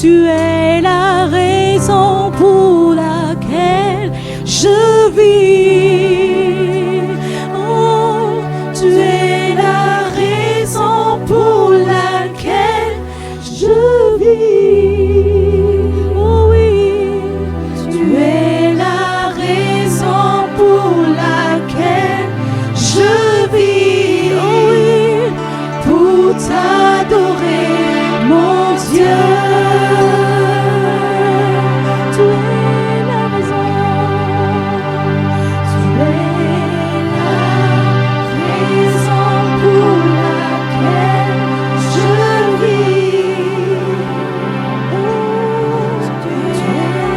Tu es la raison pour laquelle je vis. Oh, tu es la raison pour laquelle je vis. Oh oui, tu es la raison pour laquelle je vis. Oh oui, pour t'adorer, mon Dieu. Tu es la raison. Tu es la raison pour laquelle je vis. Oh, tu es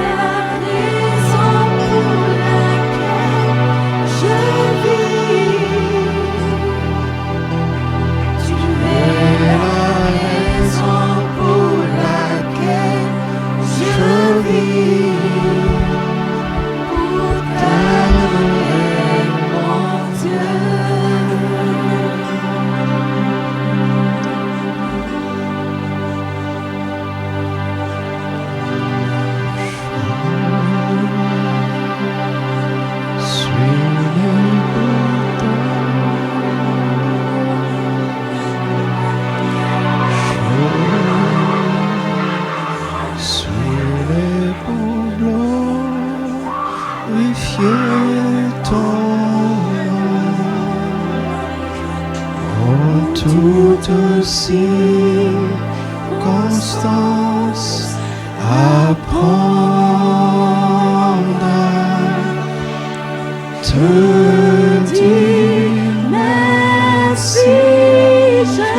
la raison pour laquelle je vis. Tu es la raison pour laquelle je vis. Pour t'adorer, mon Dieu. Suis-le pour glorifier ton nom. En toute circonstance, apprendre à te dire Merci, je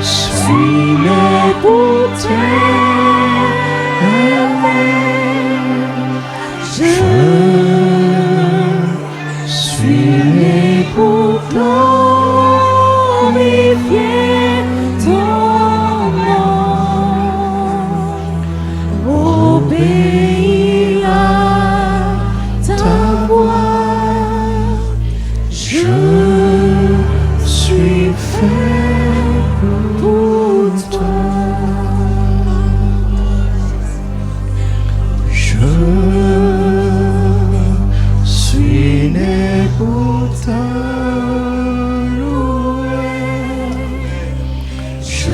suis né pour t'aimer. Je suis né pour glorifier ton nom. Obéir à ta voix. Je suis fait pour toi. Je suis né pour te louer. Je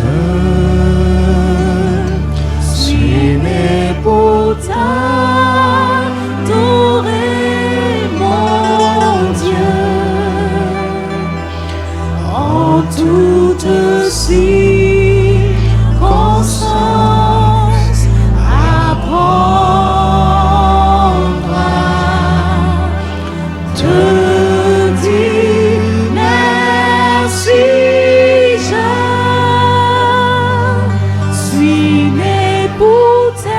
suis né Pour t'adorer, mon Dieu, en toute circonstance, apprendre à te dire merci. Je suis né pour t'aimer.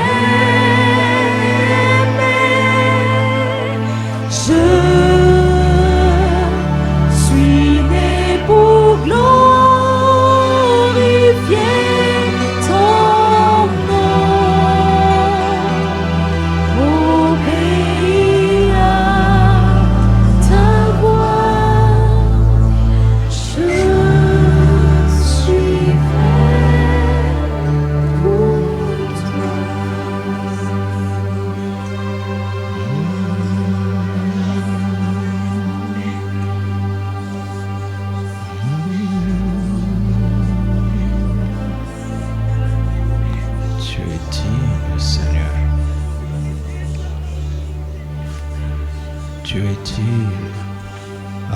Je suis né pour glorifier ton nom. Obéir à ta voix. Je suis fait pour toi. Tu es digne, Seigneur. Tu es digne.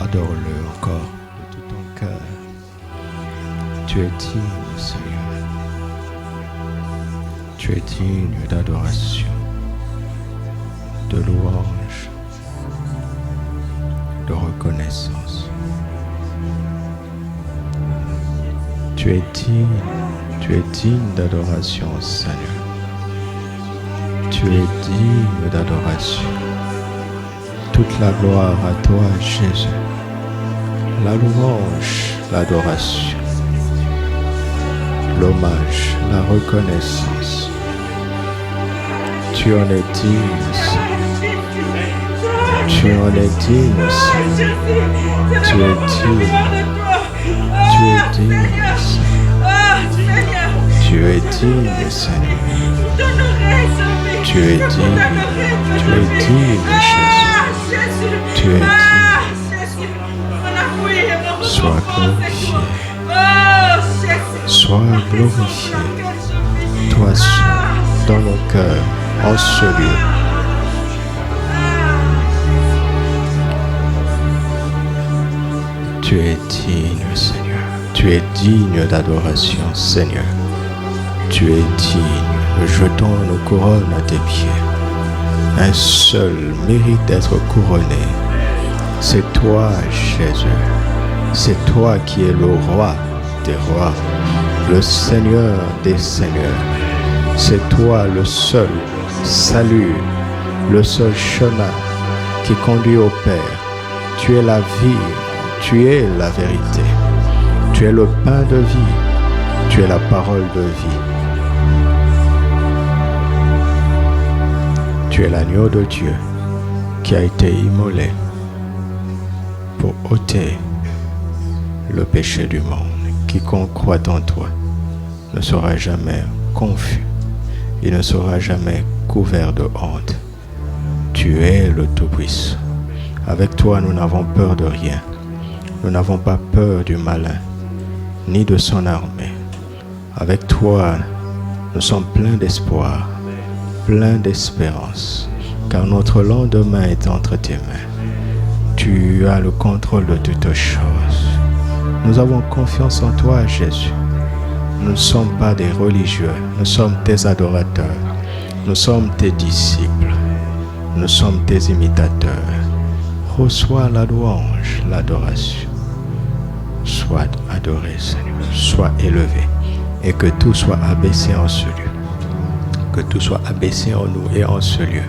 Adore-le encore de tout ton cœur. Tu es digne, Seigneur. Tu es digne d'adoration, de louange, de reconnaissance. Tu es digne d'adoration, Seigneur. Tu es digne d'adoration. Toute la gloire à toi, Jésus. La louange, l'adoration, l'hommage, la reconnaissance. Tu en es digne, Seigneur. Tu en es digne, Seigneur. Tu es digne. Tu es digne, Seigneur. Tu es digne, Seigneur. Tu es digne. Tu es digne, Jésus. Tu es digne. Sois glorifié. Sois glorifié. Toi seul, dans nos cœurs, en ce lieu. Tu es digne, Seigneur. Tu es digne d'adoration, Seigneur. Tu es digne. Nous jetons nos couronnes à tes pieds. Un seul mérite d'être couronné. C'est toi, Jésus. C'est toi qui es le roi des rois, le Seigneur des seigneurs. C'est toi le seul salut, le seul chemin qui conduit au Père. Tu es la vie, tu es la vérité. Tu es le pain de vie, tu es la parole de vie. Tu es l'agneau de Dieu qui a été immolé pour ôter le péché du monde. Quiconque croit en toi ne sera jamais confus, il ne sera jamais couvert de honte. Tu es le Tout-Puissant. Avec toi, nous n'avons peur de rien. Nous n'avons pas peur du malin, ni de son armée. Avec toi, nous sommes pleins d'espoir, pleins d'espérance, car notre lendemain est entre tes mains. Tu as le contrôle de toutes choses. Nous avons confiance en toi, Jésus. Nous ne sommes pas des religieux, nous sommes tes adorateurs. Nous sommes tes disciples. Nous sommes tes imitateurs. Reçois la louange, l'adoration. Sois adoré, Seigneur. Sois élevé. Et que tout soit abaissé en ce lieu. Que tout soit abaissé en nous et en ce lieu.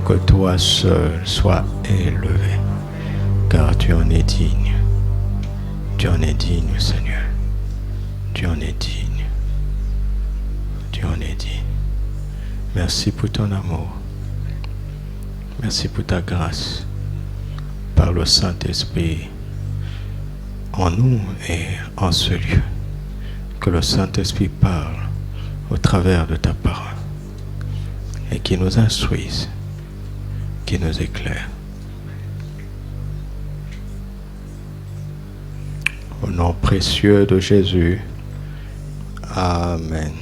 Que toi seul sois élevé. Car tu en es digne. Tu en es digne, Seigneur. Tu en es digne. Tu en es digne. Merci pour ton amour. Merci pour ta grâce. Par le Saint-Esprit en nous et en ce lieu. Que le Saint-Esprit parle au travers de ta parole et qui nous instruise, qui nous éclaire. Au nom précieux de Jésus. Amen.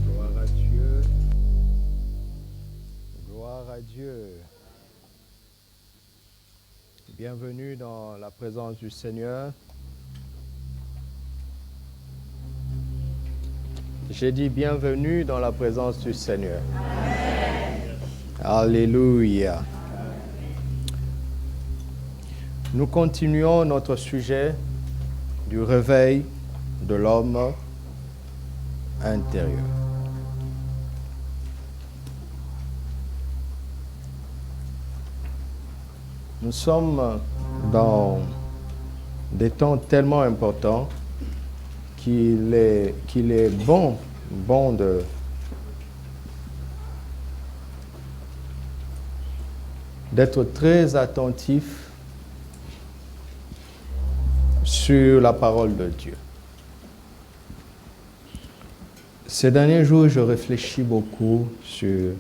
Gloire à Dieu. Gloire à Dieu. Bienvenue dans la présence du Seigneur. J'ai dit bienvenue dans la présence du Seigneur. Amen. Alléluia. Nous continuons notre sujet du réveil de l'homme intérieur. Nous sommes dans des temps tellement importants qu'il est bon d'être très attentif sur la parole de Dieu. Ces derniers jours, je réfléchis beaucoup sur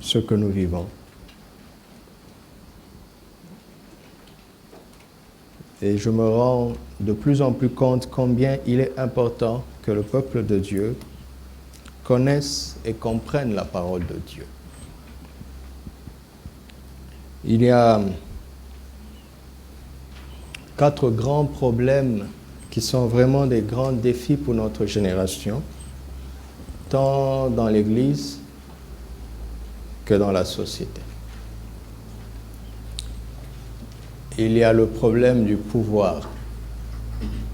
ce que nous vivons. Et je me rends de plus en plus compte combien il est important que le peuple de Dieu connaisse et comprenne la parole de Dieu. Il y a 4 grands problèmes qui sont vraiment des grands défis pour notre génération, tant dans l'Église que dans la société. Il y a le problème du pouvoir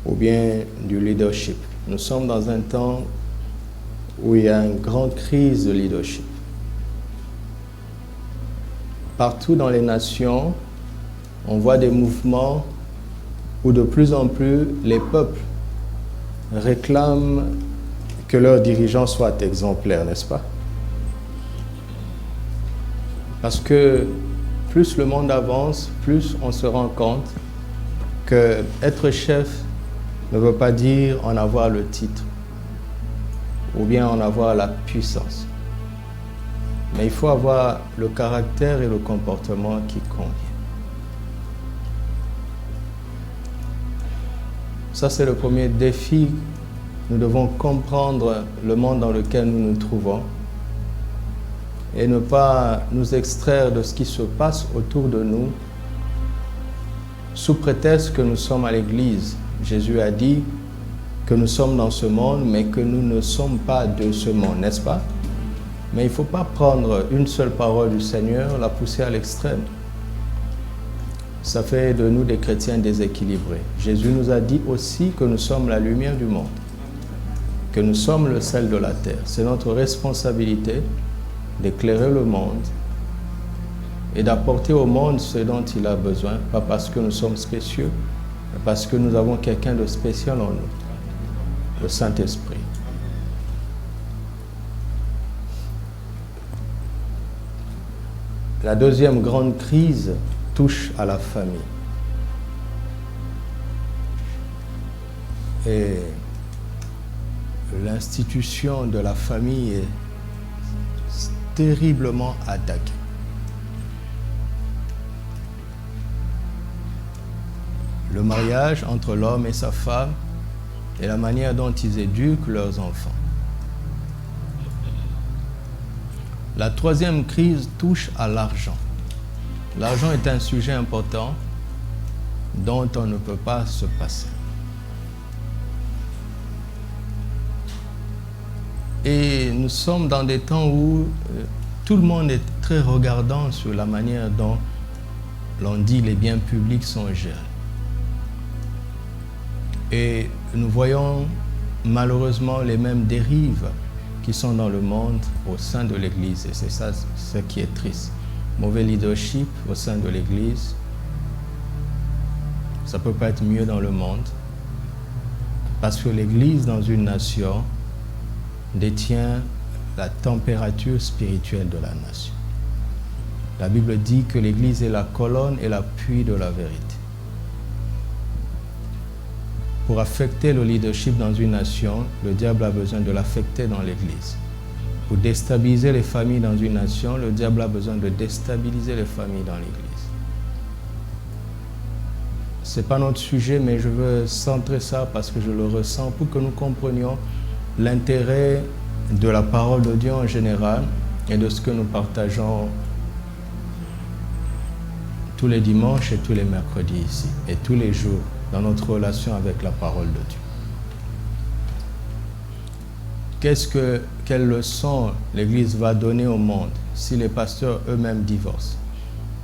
ou bien du leadership. Nous sommes dans un temps où il y a une grande crise de leadership. Partout dans les nations, on voit des mouvements où de plus en plus les peuples réclament que leurs dirigeants soient exemplaires, n'est-ce pas? Parce que plus le monde avance, plus on se rend compte que être chef ne veut pas dire en avoir le titre ou bien en avoir la puissance. Mais il faut avoir le caractère et le comportement qui convient. Ça, c'est le premier défi. Nous devons comprendre le monde dans lequel nous nous trouvons et ne pas nous extraire de ce qui se passe autour de nous sous prétexte que nous sommes à l'Église. Jésus a dit que nous sommes dans ce monde, mais que nous ne sommes pas de ce monde, n'est-ce pas? Mais il ne faut pas prendre une seule parole du Seigneur, la pousser à l'extrême. Ça fait de nous des chrétiens déséquilibrés. Jésus nous a dit aussi que nous sommes la lumière du monde, que nous sommes le sel de la terre. C'est notre responsabilité d'éclairer le monde et d'apporter au monde ce dont il a besoin, pas parce que nous sommes spéciaux, mais parce que nous avons quelqu'un de spécial en nous, le Saint-Esprit. La deuxième grande crise touche à la famille. Et l'institution de la famille est terriblement attaquée. Le mariage entre l'homme et sa femme et la manière dont ils éduquent leurs enfants. La troisième crise touche à l'argent. L'argent est un sujet important dont on ne peut pas se passer. Et nous sommes dans des temps où tout le monde est très regardant sur la manière dont l'on dit les biens publics sont gérés. Et nous voyons malheureusement les mêmes dérives qui sont dans le monde au sein de l'Église. Et c'est ça ce qui est triste. Mauvais leadership au sein de l'Église. Ça ne peut pas être mieux dans le monde. Parce que l'Église dans une nation détient la température spirituelle de la nation. La Bible dit que l'Église est la colonne et l'appui de la vérité. Pour affecter le leadership dans une nation, le diable a besoin de l'affecter dans l'Église. Pour déstabiliser les familles dans une nation, le diable a besoin de déstabiliser les familles dans l'Église. Ce n'est pas notre sujet, mais je veux centrer ça parce que je le ressens pour que nous comprenions l'intérêt de la parole de Dieu en général et de ce que nous partageons tous les dimanches et tous les mercredis ici et tous les jours dans notre relation avec la parole de Dieu. Quelle leçon l'Église va donner au monde si les pasteurs eux-mêmes divorcent,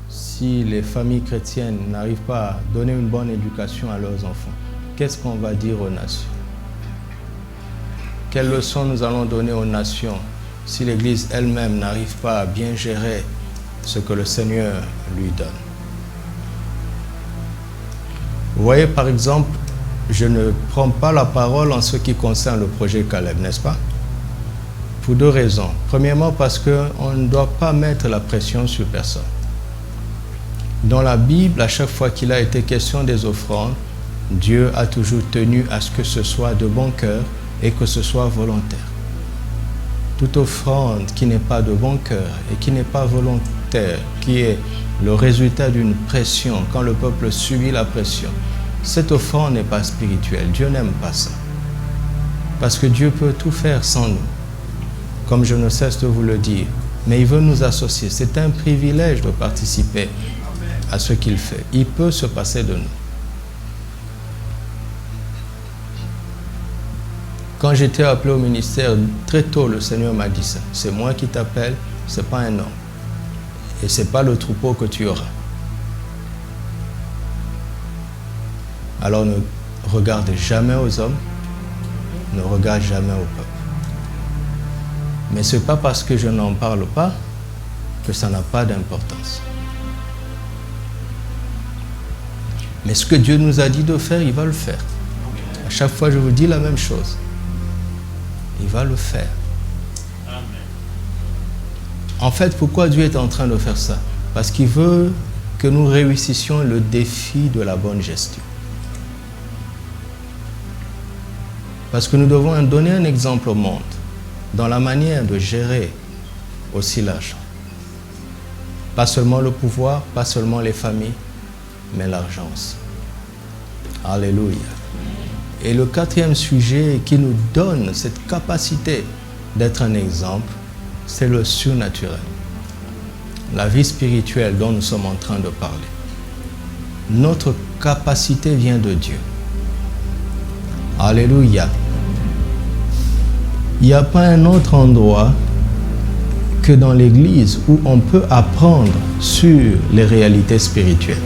si les familles chrétiennes n'arrivent pas à donner une bonne éducation à leurs enfants? Qu'est-ce qu'on va dire aux nations? Quelle leçon nous allons donner aux nations si l'Église elle-même n'arrive pas à bien gérer ce que le Seigneur lui donne? Vous voyez, par exemple, je ne prends pas la parole en ce qui concerne le projet Caleb, n'est-ce pas? Pour deux raisons. Premièrement, parce qu'on ne doit pas mettre la pression sur personne. Dans la Bible, à chaque fois qu'il a été question des offrandes, Dieu a toujours tenu à ce que ce soit de bon cœur et que ce soit volontaire. Toute offrande qui n'est pas de bon cœur et qui n'est pas volontaire, qui est le résultat d'une pression, quand le peuple subit la pression, cette offrande n'est pas spirituelle. Dieu n'aime pas ça. Parce que Dieu peut tout faire sans nous, comme je ne cesse de vous le dire. Mais il veut nous associer. C'est un privilège de participer à ce qu'il fait. Il peut se passer de nous. Quand j'étais appelé au ministère, très tôt, le Seigneur m'a dit ça. C'est moi qui t'appelle, ce n'est pas un homme. Et ce n'est pas le troupeau que tu auras. Alors ne regarde jamais aux hommes, ne regarde jamais au peuple. Mais ce n'est pas parce que je n'en parle pas que ça n'a pas d'importance. Mais ce que Dieu nous a dit de faire, il va le faire. À chaque fois, je vous dis la même chose. Il va le faire. En fait, pourquoi Dieu est en train de faire ça? Parce qu'il veut que nous réussissions le défi de la bonne gestion. Parce que nous devons donner un exemple au monde dans la manière de gérer aussi l'argent. Pas seulement le pouvoir, pas seulement les familles, mais l'argent aussi. Alléluia. Et le quatrième sujet qui nous donne cette capacité d'être un exemple, c'est le surnaturel. La vie spirituelle dont nous sommes en train de parler. Notre capacité vient de Dieu. Alléluia. Il n'y a pas un autre endroit que dans l'Église où on peut apprendre sur les réalités spirituelles.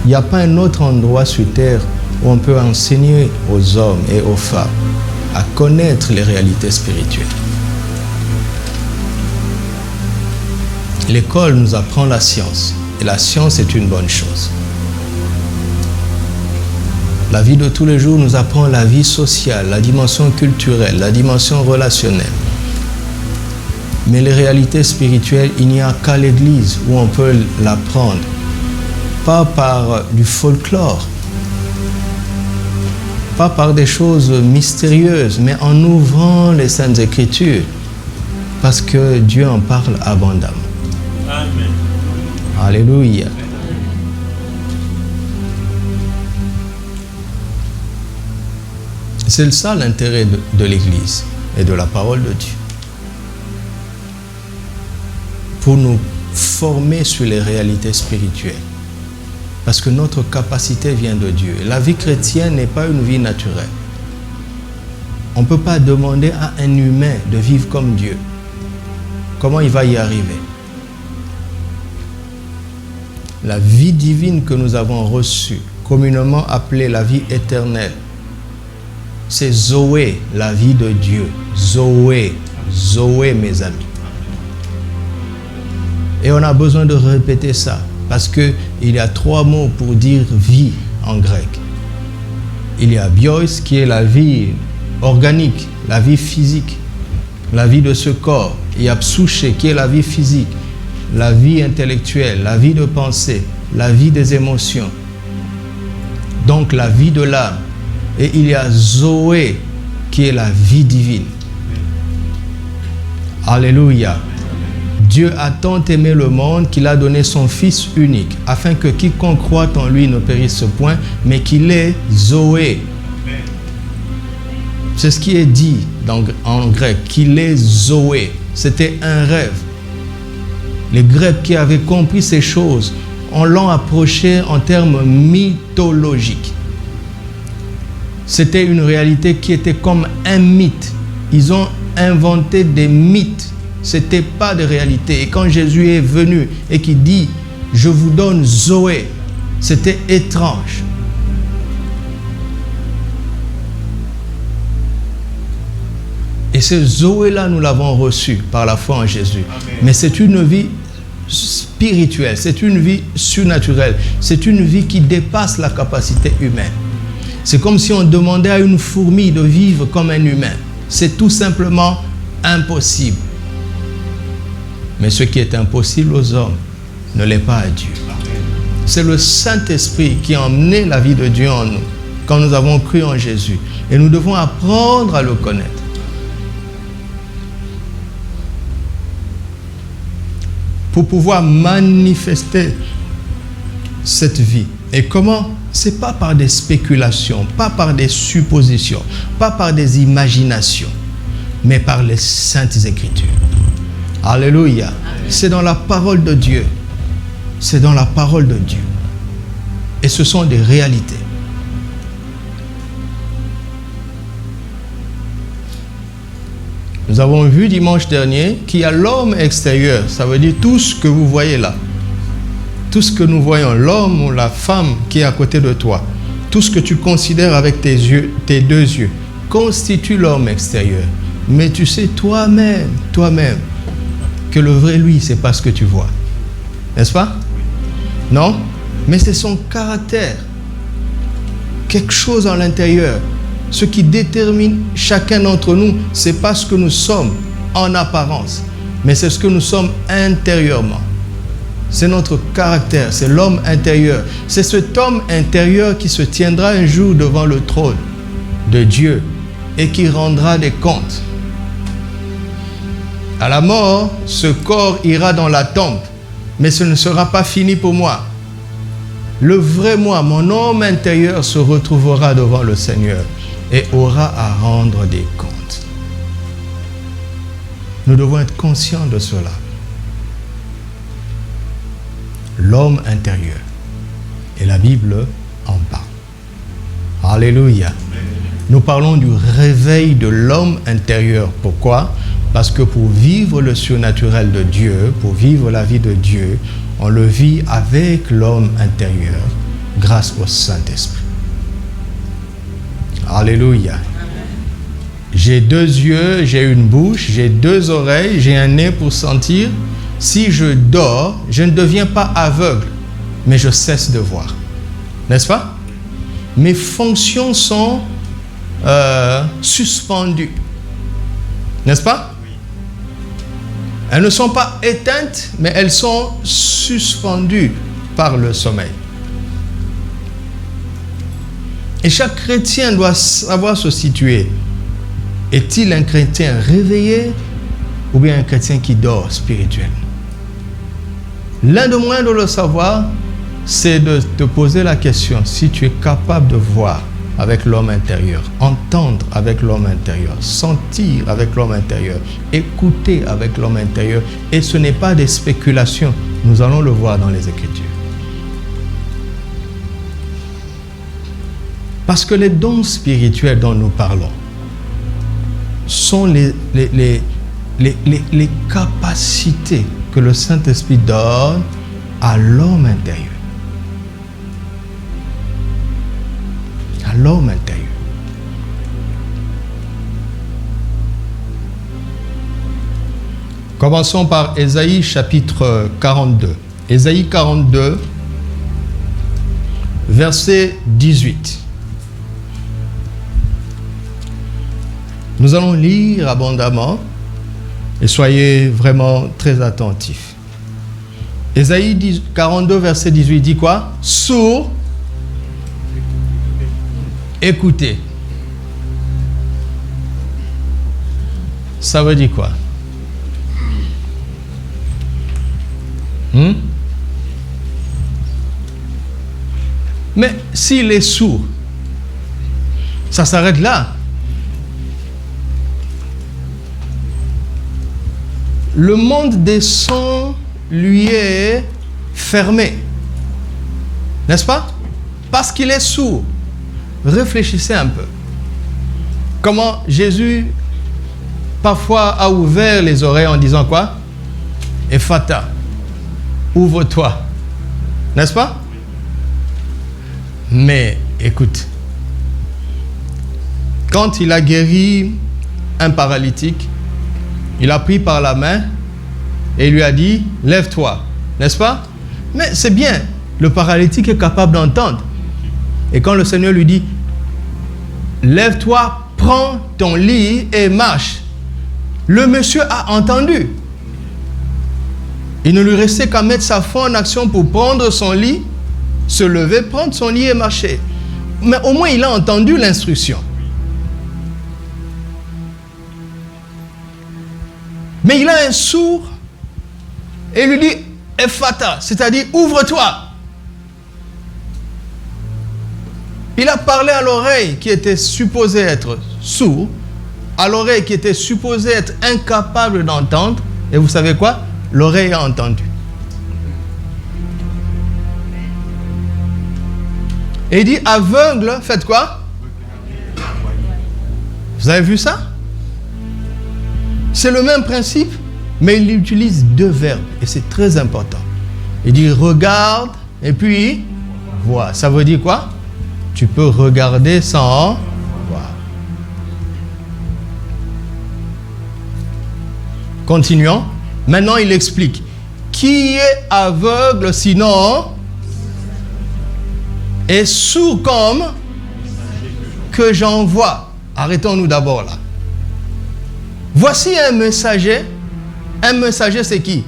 Il n'y a pas un autre endroit sur terre où on peut enseigner aux hommes et aux femmes à connaître les réalités spirituelles. L'école nous apprend la science, et la science est une bonne chose. La vie de tous les jours nous apprend la vie sociale, la dimension culturelle, la dimension relationnelle. Mais les réalités spirituelles, il n'y a qu'à l'Église où on peut l'apprendre. Pas par du folklore, pas par des choses mystérieuses, mais en ouvrant les Saintes Écritures, parce que Dieu en parle abondamment. Amen. Alléluia. C'est ça l'intérêt de l'Église et de la parole de Dieu. Pour nous former sur les réalités spirituelles. Parce que notre capacité vient de Dieu. La vie chrétienne n'est pas une vie naturelle. On ne peut pas demander à un humain de vivre comme Dieu. Comment il va y arriver? La vie divine que nous avons reçue, communément appelée la vie éternelle, c'est Zoé, la vie de Dieu. Zoé, Zoé mes amis. Et on a besoin de répéter ça, parce qu'il y a 3 mots pour dire vie en grec. Il y a bios qui est la vie organique, la vie physique, la vie de ce corps. Il y a psyché qui est la vie physique, la vie intellectuelle, la vie de pensée, la vie des émotions. Donc la vie de l'âme. Et il y a Zoé qui est la vie divine. Alléluia. Dieu a tant aimé le monde qu'il a donné son Fils unique, afin que quiconque croit en lui ne périsse point, mais qu'il ait Zoé. C'est ce qui est dit en grec, qu'il ait Zoé. C'était un rêve. Les Grecs qui avaient compris ces choses, on l'ont approché en termes mythologiques. C'était une réalité qui était comme un mythe. Ils ont inventé des mythes. Ce n'était pas de réalité. Et quand Jésus est venu et qu'il dit « Je vous donne Zoé », c'était étrange. Et ce Zoé-là, nous l'avons reçu par la foi en Jésus. Amen. Mais c'est une vie spirituelle, c'est une vie surnaturelle, c'est une vie qui dépasse la capacité humaine. C'est comme si on demandait à une fourmi de vivre comme un humain. C'est tout simplement impossible. Mais ce qui est impossible aux hommes ne l'est pas à Dieu. C'est le Saint-Esprit qui a emmené la vie de Dieu en nous quand nous avons cru en Jésus. Et nous devons apprendre à le connaître. Pour pouvoir manifester cette vie. Et comment? Ce n'est pas par des spéculations, pas par des suppositions, pas par des imaginations, mais par les Saintes Écritures. Alléluia. C'est dans la parole de Dieu. C'est dans la parole de Dieu. Et ce sont des réalités. Nous avons vu dimanche dernier qu'il y a l'homme extérieur. Ça veut dire tout ce que vous voyez là. Tout ce que nous voyons, l'homme ou la femme qui est à côté de toi, tout ce que tu considères avec tes yeux, tes 2 yeux, constitue l'homme extérieur. Mais tu sais toi-même, que le vrai lui, c'est pas ce que tu vois. N'est-ce pas? Non? Mais c'est son caractère. Quelque chose à l'intérieur. Ce qui détermine chacun d'entre nous, ce n'est pas ce que nous sommes en apparence, mais c'est ce que nous sommes intérieurement. C'est notre caractère, c'est l'homme intérieur. C'est cet homme intérieur qui se tiendra un jour devant le trône de Dieu et qui rendra des comptes. À la mort, ce corps ira dans la tombe, mais ce ne sera pas fini pour moi. Le vrai moi, mon homme intérieur, se retrouvera devant le Seigneur et aura à rendre des comptes. Nous devons être conscients de cela. L'homme intérieur. Et la Bible en parle. Alléluia. Nous parlons du réveil de l'homme intérieur. Pourquoi? Parce que pour vivre le surnaturel de Dieu, pour vivre la vie de Dieu, on le vit avec l'homme intérieur grâce au Saint-Esprit. Alléluia. J'ai 2 yeux, j'ai une bouche, j'ai 2 oreilles, j'ai un nez pour sentir. Si je dors, je ne deviens pas aveugle, mais je cesse de voir. N'est-ce pas? Mes fonctions sont suspendues. N'est-ce pas? Elles ne sont pas éteintes, mais elles sont suspendues par le sommeil. Et chaque chrétien doit savoir se situer. Est-il un chrétien réveillé ou bien un chrétien qui dort spirituellement? L'un de moyens de le savoir, c'est de te poser la question si tu es capable de voir avec l'homme intérieur, entendre avec l'homme intérieur, sentir avec l'homme intérieur, écouter avec l'homme intérieur. Et ce n'est pas des spéculations, nous allons le voir dans les Écritures. Parce que les dons spirituels dont nous parlons sont les capacités que le Saint-Esprit donne à l'homme intérieur. À l'homme intérieur. Commençons par Ésaïe chapitre 42. Ésaïe 42, verset 18. Nous allons lire abondamment et soyez vraiment très attentifs. Ésaïe 42, verset 18 dit quoi? Sourds, écoutez. Ça veut dire quoi? Mais s'il est sourd, ça s'arrête là. Le monde des sons lui est fermé. N'est-ce pas? Parce qu'il est sourd. Réfléchissez un peu. Comment Jésus parfois a ouvert les oreilles en disant quoi? Ephata, ouvre-toi. N'est-ce pas? Mais écoute, quand il a guéri un paralytique, il a pris par la main et il lui a dit, lève-toi, n'est-ce pas? Mais c'est bien, le paralytique est capable d'entendre. Et quand le Seigneur lui dit, lève-toi, prends ton lit et marche, le monsieur a entendu. Il ne lui restait qu'à mettre sa foi en action pour prendre son lit, se lever, prendre son lit et marcher. Mais au moins il a entendu l'instruction. Mais il a un sourd et il lui dit Ephata, c'est-à-dire ouvre-toi. Il a parlé à l'oreille qui était supposée être sourde, à l'oreille qui était supposée être incapable d'entendre, et vous savez quoi? L'oreille a entendu. Et il dit aveugle, faites quoi? Vous avez vu ça? C'est le même principe, mais il utilise 2 verbes et c'est très important. Il dit regarde et puis vois. Ça veut dire quoi? Tu peux regarder sans voir. Continuons. Maintenant, il explique. Qui est aveugle sinon et sourd comme que j'envoie? Arrêtons-nous d'abord là. Voici un messager. Un messager, c'est qui?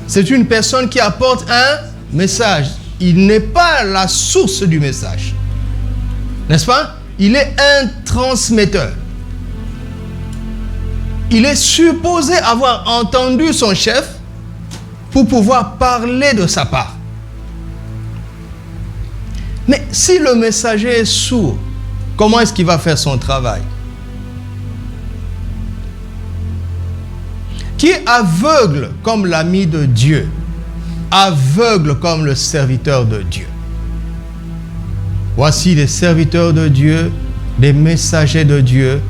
C'est une personne qui apporte un message. Il n'est pas la source du message. N'est-ce pas? il est un transmetteur. Il est supposé avoir entendu son chef pour pouvoir parler de sa part. Mais si le messager est sourd, comment est-ce qu'il va faire son travail? Qui est aveugle comme l'ami de Dieu, aveugle comme le serviteur de Dieu. Voici des serviteurs de Dieu, des messagers de Dieu,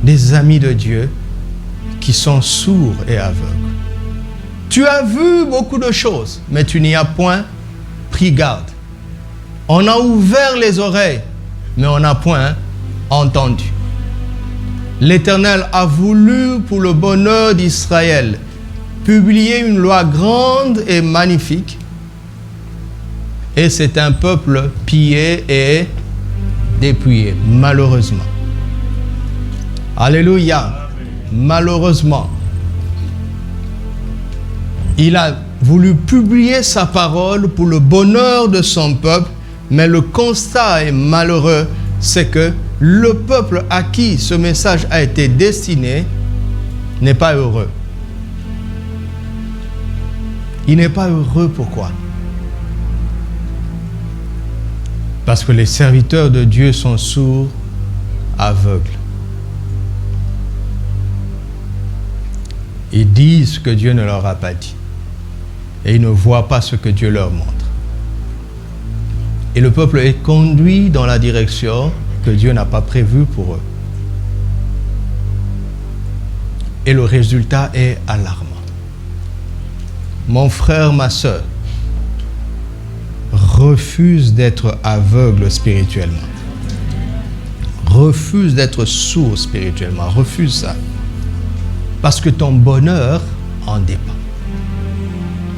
des amis de Dieu qui sont sourds et aveugles. Tu as vu beaucoup de choses, mais tu n'y as point pris garde. On a ouvert les oreilles, mais on n'a point entendu. L'Éternel a voulu, pour le bonheur d'Israël, publier une loi grande et magnifique. Et c'est un peuple pillé et dépouillé, malheureusement. Alléluia. Malheureusement. Il a voulu publier sa parole pour le bonheur de son peuple, mais le constat est malheureux, c'est que le peuple à qui ce message a été destiné n'est pas heureux. Il n'est pas heureux, pourquoi? Parce que les serviteurs de Dieu sont sourds, aveugles. Ils disent ce que Dieu ne leur a pas dit. Et ils ne voient pas ce que Dieu leur montre. Et le peuple est conduit dans la direction que Dieu n'a pas prévue pour eux. Et le résultat est alarmant. Mon frère, ma soeur, refuse d'être aveugle spirituellement. Refuse d'être sourd spirituellement. Refuse ça. Parce que ton bonheur en dépend.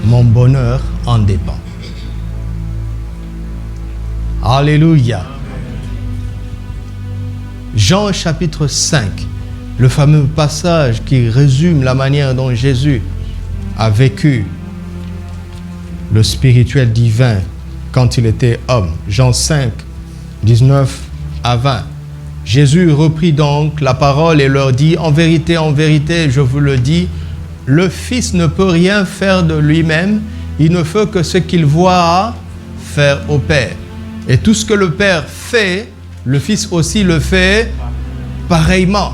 Mon bonheur en dépend. Alléluia. Jean chapitre 5, le fameux passage qui résume la manière dont Jésus a vécu le spirituel divin quand il était homme. Jean 5, 19 à 20. Jésus reprit donc la parole et leur dit, en vérité, je vous le dis, le Fils ne peut rien faire de lui-même, il ne fait que ce qu'il voit faire au Père. Et tout ce que le Père fait, le Fils aussi le fait pareillement.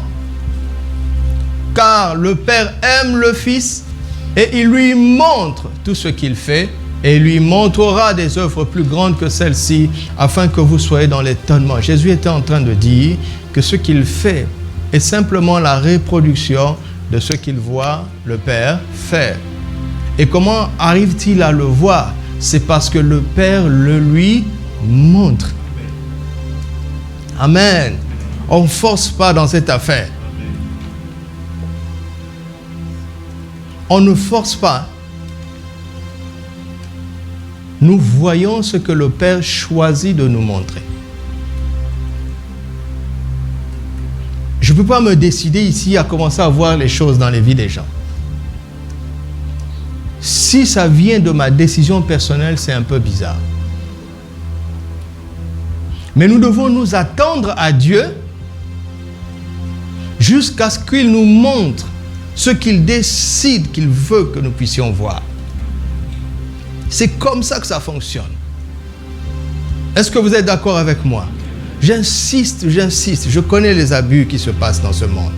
Car le Père aime le Fils et il lui montre tout ce qu'il fait et il lui montrera des œuvres plus grandes que celles-ci afin que vous soyez dans l'étonnement. Jésus était en train de dire que ce qu'il fait est simplement la reproduction de ce qu'il voit le Père faire. Et comment arrive-t-il à le voir? C'est parce que le Père le lui montre. Amen. On ne force pas dans cette affaire. On ne force pas. Nous voyons ce que le Père choisit de nous montrer. Je ne peux pas me décider ici à commencer à voir les choses dans les vies des gens. Si ça vient de ma décision personnelle, c'est un peu bizarre. Mais nous devons nous attendre à Dieu jusqu'à ce qu'il nous montre ce qu'il décide qu'il veut que nous puissions voir. C'est comme ça que ça fonctionne. Est-ce que vous êtes d'accord avec moi? J'insiste. Je connais les abus qui se passent dans ce monde.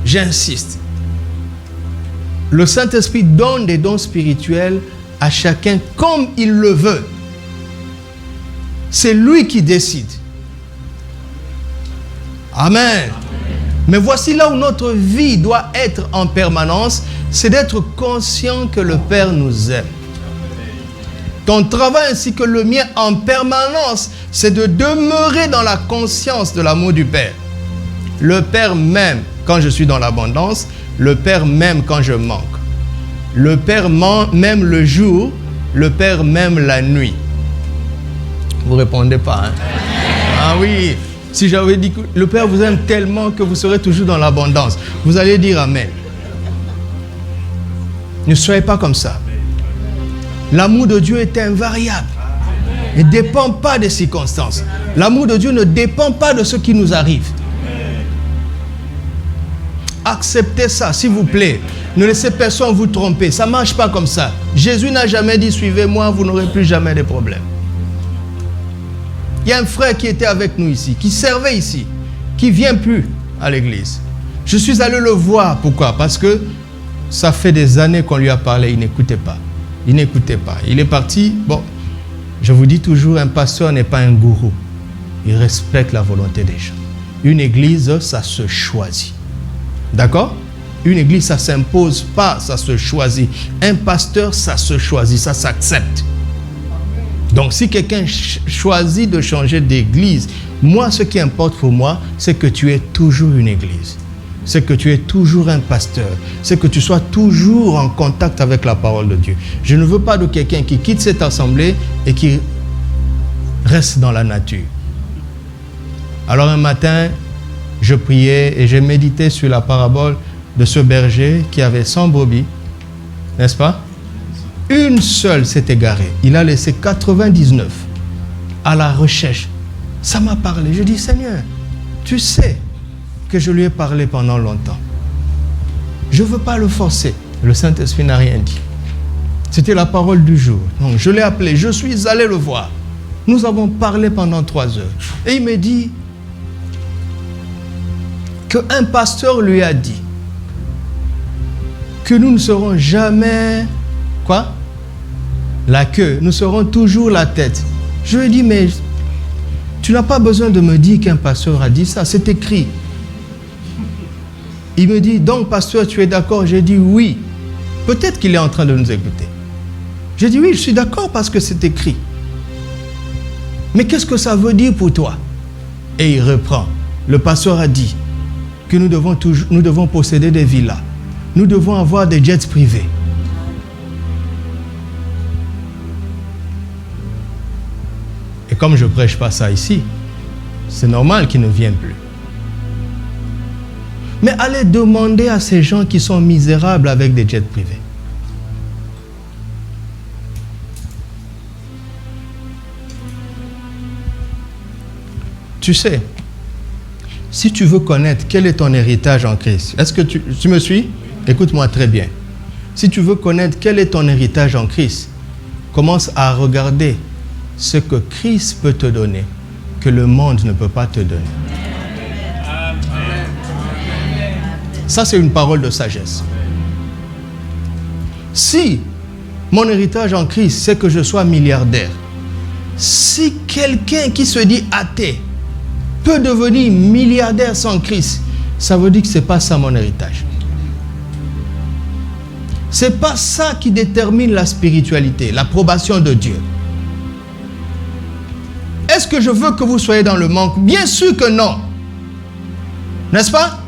J'insiste. Le Saint-Esprit donne des dons spirituels à chacun comme il le veut. C'est lui qui décide. Amen. Mais voici là où notre vie doit être en permanence, c'est d'être conscient que le Père nous aime. Ton travail ainsi que le mien en permanence, c'est de demeurer dans la conscience de l'amour du Père. Le Père m'aime quand je suis dans l'abondance, le Père m'aime quand je manque. Le Père m'aime le jour, le Père m'aime la nuit. Vous ne répondez pas, hein? Ah oui, si j'avais dit que le Père vous aime tellement que vous serez toujours dans l'abondance, vous allez dire Amen. Ne soyez pas comme ça. L'amour de Dieu est invariable. Il ne dépend pas des circonstances. L'amour de Dieu ne dépend pas de ce qui nous arrive. Acceptez ça, s'il vous plaît. Ne laissez personne vous tromper. Ça ne marche pas comme ça. Jésus n'a jamais dit « Suivez-moi, vous n'aurez plus jamais de problème ». Il y a un frère qui était avec nous ici, qui servait ici, qui ne vient plus à l'église. Je suis allé le voir. Pourquoi? Parce que ça fait des années qu'on lui a parlé. Il n'écoutait pas. Il n'écoutait pas. Il est parti. Bon, je vous dis toujours, un pasteur n'est pas un gourou. Il respecte la volonté des gens. Une église, ça se choisit. D'accord? Une église, ça ne s'impose pas, ça se choisit. Un pasteur, ça se choisit, ça s'accepte. Donc, si quelqu'un choisit de changer d'église, moi, ce qui importe pour moi, c'est que tu aies toujours une église. C'est que tu aies toujours un pasteur. C'est que tu sois toujours en contact avec la parole de Dieu. Je ne veux pas de quelqu'un qui quitte cette assemblée et qui reste dans la nature. Alors, un matin, je priais et j'ai médité sur la parabole de ce berger qui avait 100 brebis, n'est-ce pas? Une seule s'est égarée. Il a laissé 99 à la recherche. Ça m'a parlé. Je dis, Seigneur, tu sais que je lui ai parlé pendant longtemps. Je ne veux pas le forcer. Le Saint-Esprit n'a rien dit. C'était la parole du jour. Donc, je l'ai appelé. Je suis allé le voir. Nous avons parlé pendant 3 heures. Et il me dit qu'un pasteur lui a dit que nous ne serons jamais, quoi? La queue, nous serons toujours la tête. Je lui ai dit, mais tu n'as pas besoin de me dire qu'un pasteur a dit ça, c'est écrit. Il me dit, donc pasteur, tu es d'accord? J'ai dit oui. Peut-être qu'il est en train de nous écouter. J'ai dit oui, je suis d'accord parce que c'est écrit. Mais qu'est-ce que ça veut dire pour toi? Et il reprend. Le pasteur a dit que nous devons posséder des villas. Nous devons avoir des jets privés. Et comme je ne prêche pas ça ici, c'est normal qu'il ne vienne plus. Mais allez demander à ces gens qui sont misérables avec des jets privés. Tu sais, si tu veux connaître quel est ton héritage en Christ, est-ce que tu me suis? Écoute-moi très bien. Si tu veux connaître quel est ton héritage en Christ, commence à regarder ce que Christ peut te donner, que le monde ne peut pas te donner. Ça, c'est une parole de sagesse. Si mon héritage en Christ, c'est que je sois milliardaire, si quelqu'un qui se dit athée peut devenir milliardaire sans Christ, ça veut dire que ce n'est pas ça mon héritage. Ce n'est pas ça qui détermine la spiritualité, l'approbation de Dieu. Est-ce que je veux que vous soyez dans le manque? Bien sûr que non. N'est-ce pas?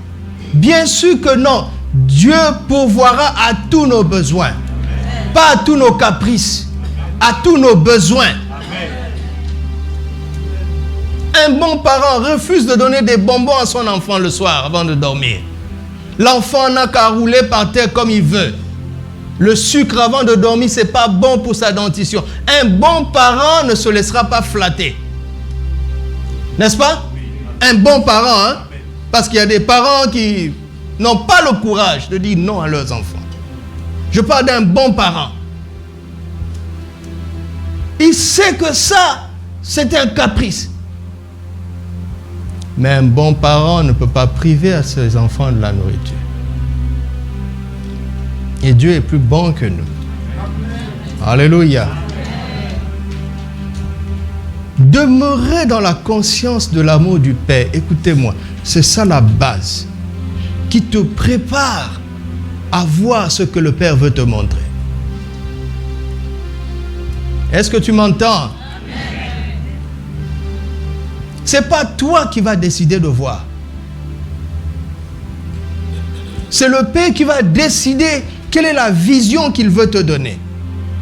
Bien sûr que non. Dieu pourvoira à tous nos besoins. Pas à tous nos caprices. À tous nos besoins. Un bon parent refuse de donner des bonbons à son enfant le soir avant de dormir. L'enfant n'a qu'à rouler par terre comme il veut. Le sucre avant de dormir, ce n'est pas bon pour sa dentition. Un bon parent ne se laissera pas flatter. N'est-ce pas? Un bon parent, hein? Parce qu'il y a des parents qui n'ont pas le courage de dire non à leurs enfants. Je parle d'un bon parent. Il sait que ça, c'est un caprice. Mais un bon parent ne peut pas priver à ses enfants de la nourriture. Et Dieu est plus bon que nous. Alléluia. Demeurez dans la conscience de l'amour du Père. Écoutez-moi, c'est ça la base qui te prépare à voir ce que le Père veut te montrer. Est-ce que tu m'entends? Ce n'est pas toi qui vas décider de voir. C'est le Père qui va décider quelle est la vision qu'il veut te donner.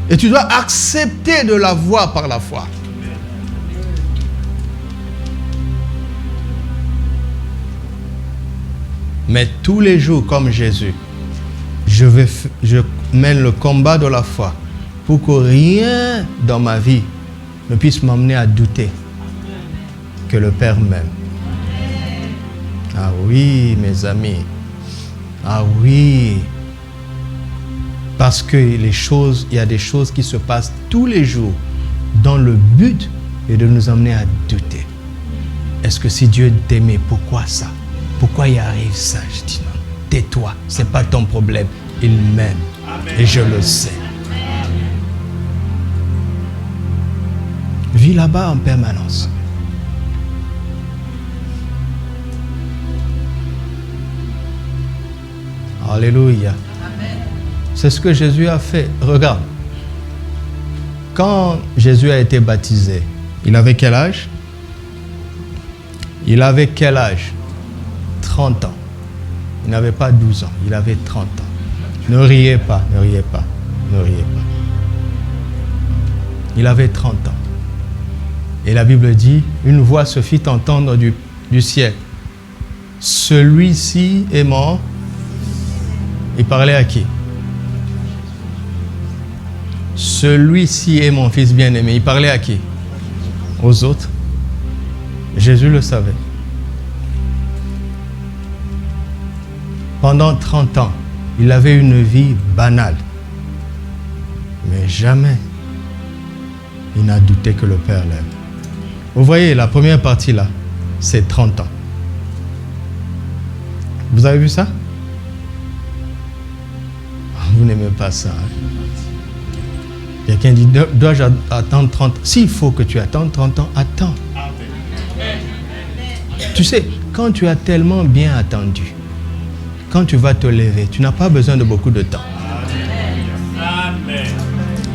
Et tu dois accepter de la voir par la foi. Mais tous les jours, comme Jésus, je mène le combat de la foi pour que rien dans ma vie ne puisse m'amener à douter que le Père m'aime. Ah oui, mes amis. Ah oui. Parce que il y a des choses qui se passent tous les jours dans le but est de nous amener à douter. Est-ce que si Dieu t'aimait, pourquoi ça? Pourquoi il arrive ça? Je dis non, tais-toi, c'est pas ton problème. Il m'aime et je le sais. Vis là-bas en permanence. Alléluia. C'est ce que Jésus a fait. Regarde. Quand Jésus a été baptisé, il avait quel âge? Il avait quel âge? 30 ans. Il n'avait pas 12 ans, il avait 30 ans. Ne riez pas, ne riez pas, ne riez pas. Il avait 30 ans. Et la Bible dit, une voix se fit entendre du ciel. Celui-ci est mort. Il parlait à qui? Celui-ci est mon fils bien-aimé. Il parlait à qui? Aux autres. Jésus le savait. Pendant 30 ans, il avait une vie banale. Mais jamais il n'a douté que le Père l'aime. Vous voyez, la première partie là, c'est 30 ans. Vous avez vu ça? Vous n'aimez pas ça. Quelqu'un dit, dois-je attendre 30 ans? S'il faut que tu attendes 30 ans, attends. Tu sais, quand tu as tellement bien attendu, quand tu vas te lever, tu n'as pas besoin de beaucoup de temps.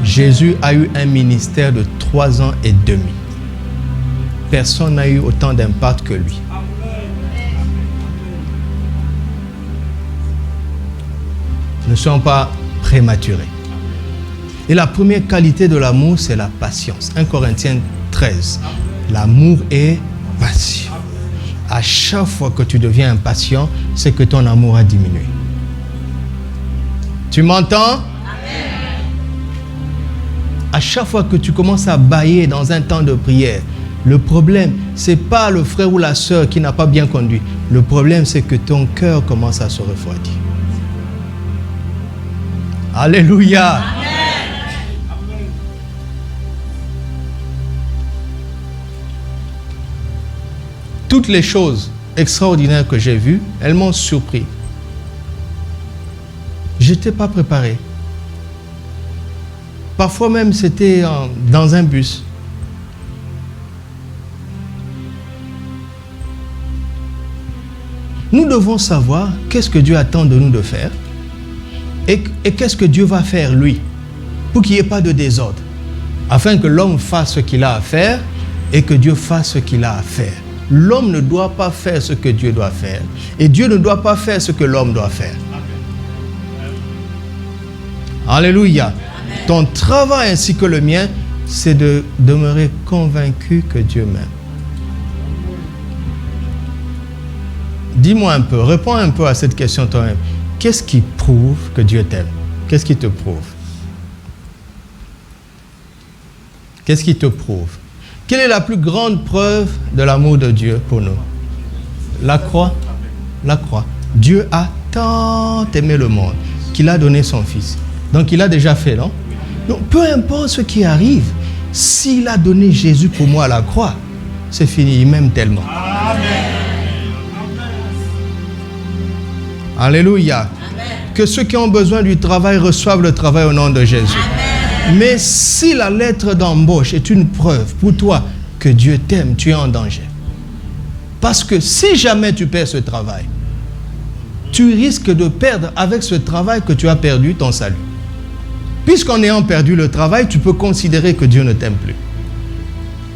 Jésus a eu un ministère de 3 ans et demi. Personne n'a eu autant d'impact que lui. Ne soyons pas prématurés. Et la première qualité de l'amour, c'est la patience. 1 Corinthiens 13. L'amour est patient. À chaque fois que tu deviens impatient, c'est que ton amour a diminué. Tu m'entends? À chaque fois que tu commences à bâiller dans un temps de prière, le problème, ce n'est pas le frère ou la sœur qui n'a pas bien conduit. Le problème, c'est que ton cœur commence à se refroidir. Alléluia. Amen. Toutes les choses extraordinaires que j'ai vues, elles m'ont surpris. Je n'étais pas préparé. Parfois même, c'était dans un bus. Nous devons savoir qu'est-ce que Dieu attend de nous de faire et qu'est-ce que Dieu va faire, lui, pour qu'il n'y ait pas de désordre, afin que l'homme fasse ce qu'il a à faire et que Dieu fasse ce qu'il a à faire. L'homme ne doit pas faire ce que Dieu doit faire et Dieu ne doit pas faire ce que l'homme doit faire. Alléluia. Amen. Ton travail ainsi que le mien, c'est de demeurer convaincu que Dieu m'aime. Dis-moi un peu, réponds un peu à cette question toi-même. Qu'est-ce qui prouve que Dieu t'aime? Qu'est-ce qui te prouve? Qu'est-ce qui te prouve? Quelle est la plus grande preuve de l'amour de Dieu pour nous? La croix. La croix. Dieu a tant aimé le monde qu'il a donné son Fils. Donc il a déjà fait, non? Donc peu importe ce qui arrive, s'il a donné Jésus pour moi à la croix, c'est fini, il m'aime tellement. Amen. Alléluia. Amen. Que ceux qui ont besoin du travail reçoivent le travail au nom de Jésus. Amen. Mais si la lettre d'embauche est une preuve pour toi que Dieu t'aime, tu es en danger. Parce que si jamais tu perds ce travail, tu risques de perdre avec ce travail que tu as perdu ton salut. Puisqu'en ayant perdu le travail, tu peux considérer que Dieu ne t'aime plus.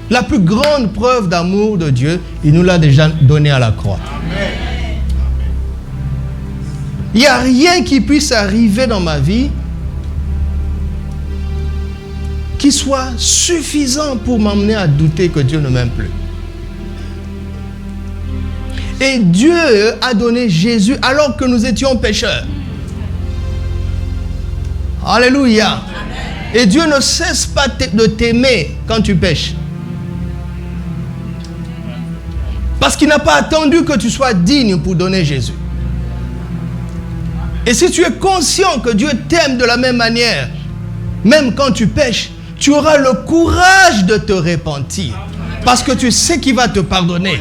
La plus grande preuve d'amour de Dieu, il nous l'a déjà donné à la croix. Amen. Il n'y a rien qui puisse arriver dans ma vie qui soit suffisant pour m'amener à douter que Dieu ne m'aime plus. Et Dieu a donné Jésus alors que nous étions pécheurs. Alléluia. Amen. Et Dieu ne cesse pas de t'aimer quand tu pêches. Parce qu'il n'a pas attendu que tu sois digne pour donner Jésus. Et si tu es conscient que Dieu t'aime de la même manière, même quand tu pêches, tu auras le courage de te repentir. Parce que tu sais qu'il va te pardonner.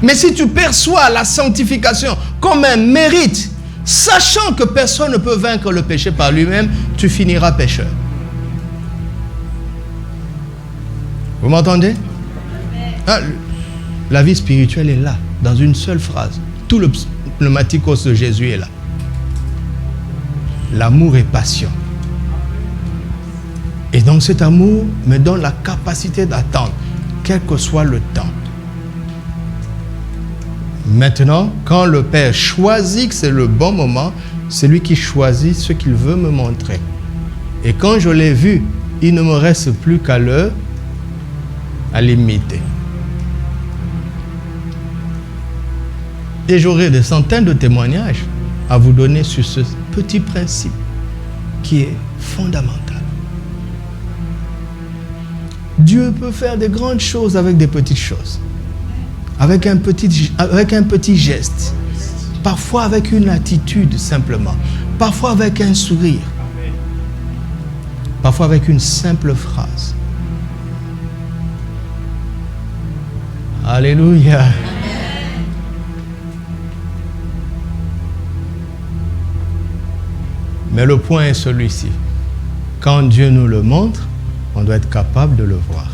Mais si tu perçois la sanctification comme un mérite, sachant que personne ne peut vaincre le péché par lui-même, tu finiras pécheur. Vous m'entendez? Ah, la vie spirituelle est là, dans une seule phrase. Tout le pneumaticos de Jésus est là. L'amour est patient. Et donc cet amour me donne la capacité d'attendre, quel que soit le temps. Maintenant, quand le Père choisit que c'est le bon moment, c'est lui qui choisit ce qu'il veut me montrer. Et quand je l'ai vu, il ne me reste plus qu'à l'imiter. Et j'aurai des centaines de témoignages à vous donner sur ce petit principe qui est fondamental. Dieu peut faire de grandes choses avec des petites choses. Avec un petit geste. Parfois avec une attitude simplement. Parfois avec un sourire. Parfois avec une simple phrase. Alléluia. Mais le point est celui-ci. Quand Dieu nous le montre, on doit être capable de le voir.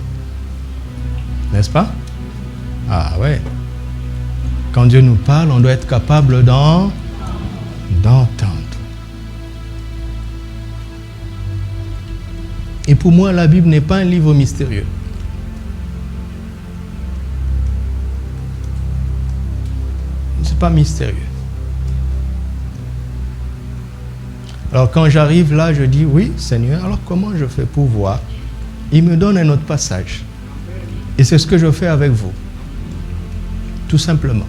N'est-ce pas? Ah ouais. Quand Dieu nous parle, on doit être capable d'entendre. Et pour moi, la Bible n'est pas un livre mystérieux. C'est pas mystérieux. Alors quand j'arrive là, je dis, oui, Seigneur, alors comment je fais pour voir? Il me donne un autre passage. Et c'est ce que je fais avec vous. Tout simplement.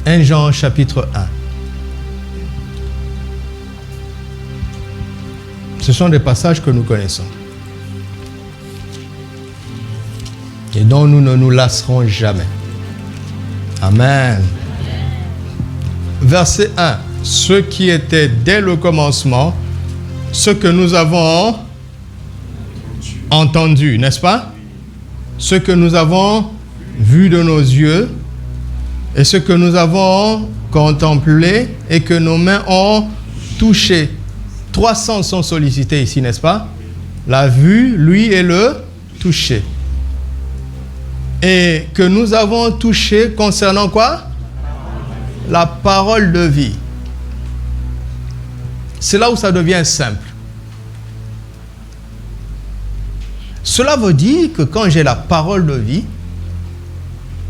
1 Jean chapitre 1. Ce sont des passages que nous connaissons. Et dont nous ne nous lasserons jamais. Amen. Verset 1. Ce qui était dès le commencement, ce que nous avons entendu, n'est-ce pas? Ce que nous avons vu de nos yeux et ce que nous avons contemplé et que nos mains ont touché. 3 sens sont sollicités ici, n'est-ce pas? La vue, lui et le toucher. Et que nous avons touché concernant quoi? La parole de vie. C'est là où ça devient simple. Cela veut dire que quand j'ai la parole de vie,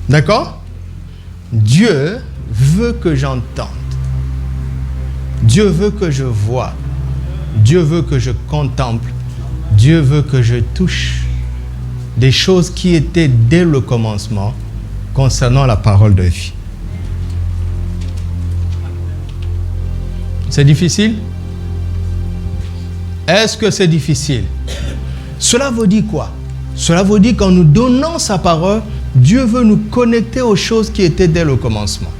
d'accord? Dieu veut que j'entende. Dieu veut que je vois. Dieu veut que je contemple. Dieu veut que je touche des choses qui étaient dès le commencement concernant la parole de vie. C'est difficile? Est-ce que c'est difficile? Cela veut dire quoi? Cela veut dire qu'en nous donnant sa parole, Dieu veut nous connecter aux choses qui étaient dès le commencement.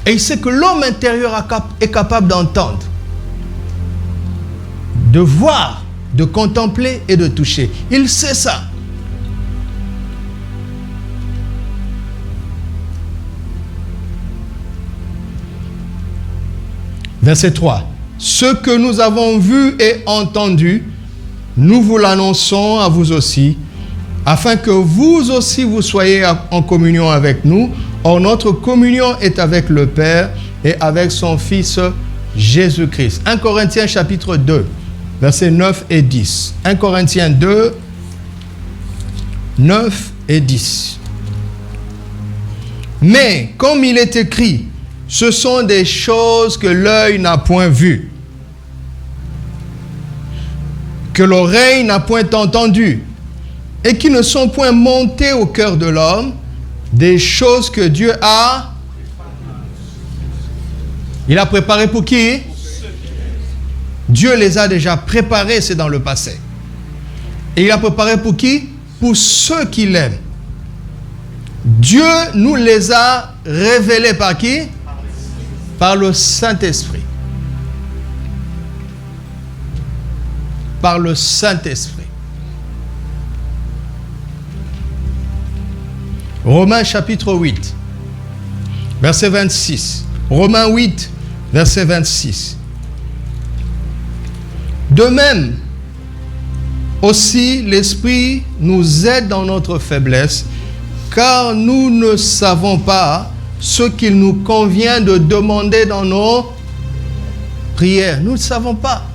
Et il sait que l'homme intérieur est capable d'entendre, de voir, de contempler et de toucher. Il sait ça. Verset 3. Ce que nous avons vu et entendu, nous vous l'annonçons à vous aussi, afin que vous aussi vous soyez en communion avec nous. Or, notre communion est avec le Père et avec son Fils Jésus-Christ. 1 Corinthiens chapitre 2, versets 9 et 10. 1 Corinthiens 2, 9 et 10. Mais, comme il est écrit, ce sont des choses que l'œil n'a point vues, que l'oreille n'a point entendues, et qui ne sont point montées au cœur de l'homme, des choses que Dieu a. Il a préparé pour qui? Dieu les a déjà préparés, c'est dans le passé. Et il a préparé pour qui? Pour ceux qui l'aiment. Dieu nous les a révélés par qui? Par le Saint-Esprit. Par le Saint-Esprit. Romains chapitre 8, verset 26. Romains 8, verset 26. De même, aussi l'Esprit nous aide dans notre faiblesse, car nous ne savons pas ce qu'il nous convient de demander dans nos prières. Nous ne savons pas.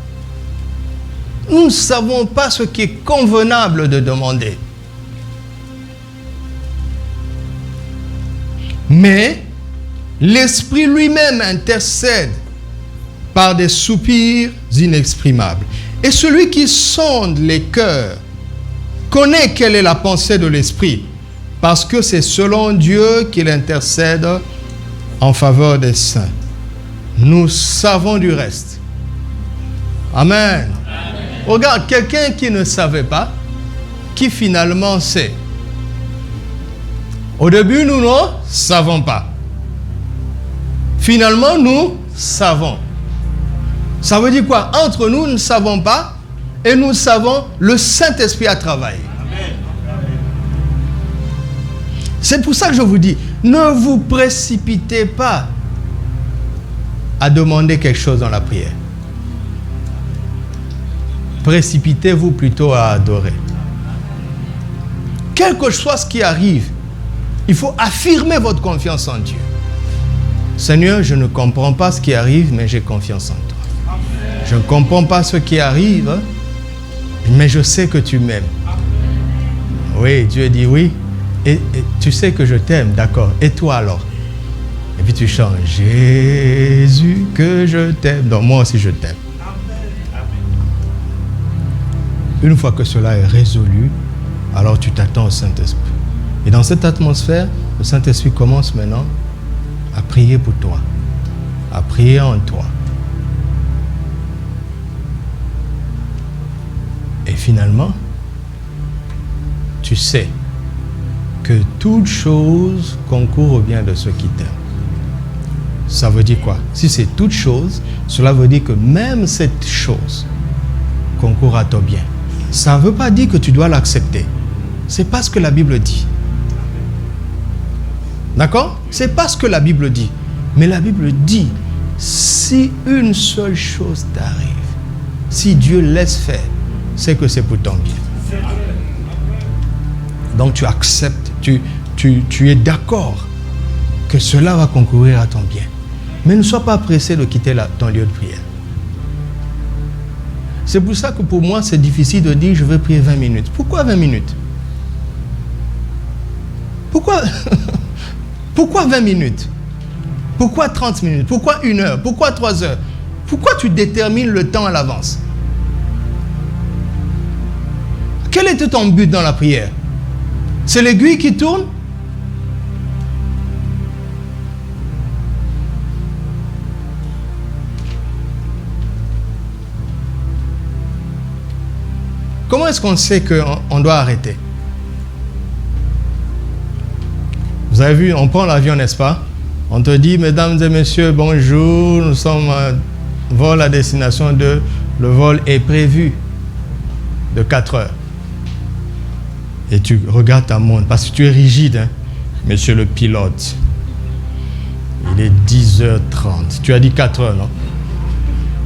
Nous ne savons pas ce qui est convenable de demander. Mais l'Esprit lui-même intercède par des soupirs inexprimables. Et celui qui sonde les cœurs connaît quelle est la pensée de l'Esprit, parce que c'est selon Dieu qu'il intercède en faveur des saints. Nous savons du reste. Amen. Regarde, quelqu'un qui ne savait pas, qui finalement sait. Au début, nous ne savons pas. Finalement, nous savons. Ça veut dire quoi? Entre nous, nous ne savons pas et nous savons, le Saint-Esprit a travaillé. C'est pour ça que je vous dis, ne vous précipitez pas à demander quelque chose dans la prière. Précipitez-vous plutôt à adorer. Quel que soit ce qui arrive, il faut affirmer votre confiance en Dieu. Seigneur, je ne comprends pas ce qui arrive, mais j'ai confiance en toi. Je ne comprends pas ce qui arrive, mais je sais que tu m'aimes. Oui, Dieu dit oui. Et tu sais que je t'aime, d'accord. Et toi alors? Et puis tu chantes. Jésus, que je t'aime. Donc moi aussi je t'aime. Une fois que cela est résolu, alors tu t'attends au Saint-Esprit. Et dans cette atmosphère, le Saint-Esprit commence maintenant à prier pour toi, à prier en toi. Et finalement, tu sais que toute chose concourt au bien de ceux qui t'aiment. Ça veut dire quoi? Si c'est toute chose, cela veut dire que même cette chose concourt à ton bien. Ça ne veut pas dire que tu dois l'accepter. C'est pas ce que la Bible dit. D'accord? C'est pas ce que la Bible dit. Mais la Bible dit, si une seule chose t'arrive, si Dieu laisse faire, c'est que c'est pour ton bien. Donc tu acceptes, tu es d'accord que cela va concourir à ton bien. Mais ne sois pas pressé de quitter ton lieu de prière. C'est pour ça que pour moi, c'est difficile de dire je vais prier 20 minutes. Pourquoi 20 minutes? Pourquoi 20 minutes? Pourquoi 30 minutes? Pourquoi 1 heure? Pourquoi 3 heures? Pourquoi tu détermines le temps à l'avance? Quel était ton but dans la prière? C'est l'aiguille qui tourne? Comment est-ce qu'on sait qu'on doit arrêter? Vous avez vu, on prend l'avion, n'est-ce pas? On te dit, mesdames et messieurs, bonjour, nous sommes à vol à destination le vol est prévu de 4 heures. Et tu regardes ta montre, parce que tu es rigide, hein? Monsieur le pilote. Il est 10h30. Tu as dit 4 heures, non?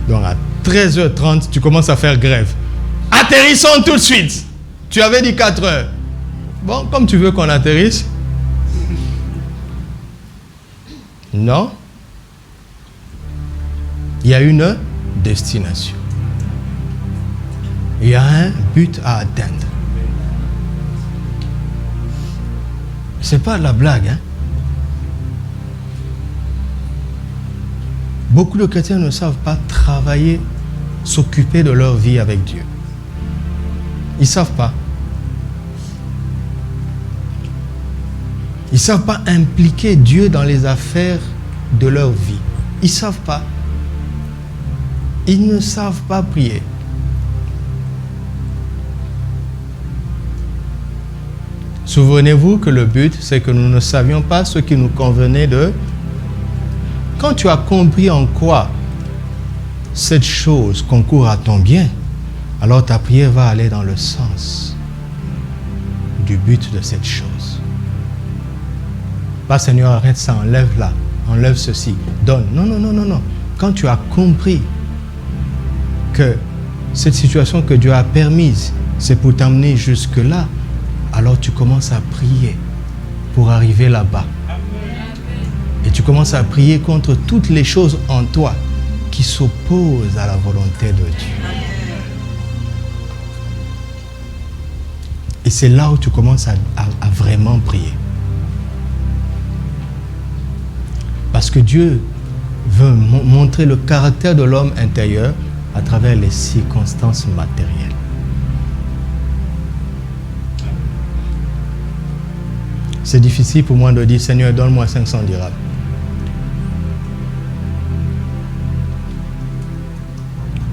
Donc à 13h30, tu commences à faire grève. Atterrissons tout de suite. Tu avais dit 4 heures. Bon, comme tu veux qu'on atterrisse. Non. Il y a une destination. Il y a un but à atteindre. C'est pas de la blague, hein? Beaucoup de chrétiens ne savent pas travailler, s'occuper de leur vie avec Dieu. Ils ne savent pas. Ils ne savent pas impliquer Dieu dans les affaires de leur vie. Ils ne savent pas. Ils ne savent pas prier. Souvenez-vous que le but, c'est que nous ne savions pas ce qui nous convenait de... Quand tu as compris en quoi cette chose concourt à ton bien, alors ta prière va aller dans le sens du but de cette chose. Pas Seigneur, arrête ça, enlève là, enlève ceci, donne. Non, non, non, non, non. Quand tu as compris que cette situation que Dieu a permise, c'est pour t'amener jusque-là, alors tu commences à prier pour arriver là-bas. Et tu commences à prier contre toutes les choses en toi qui s'opposent à la volonté de Dieu. Et c'est là où tu commences à vraiment prier. Parce que Dieu veut montrer le caractère de l'homme intérieur à travers les circonstances matérielles. C'est difficile pour moi de dire, Seigneur, donne-moi 500 dirhams.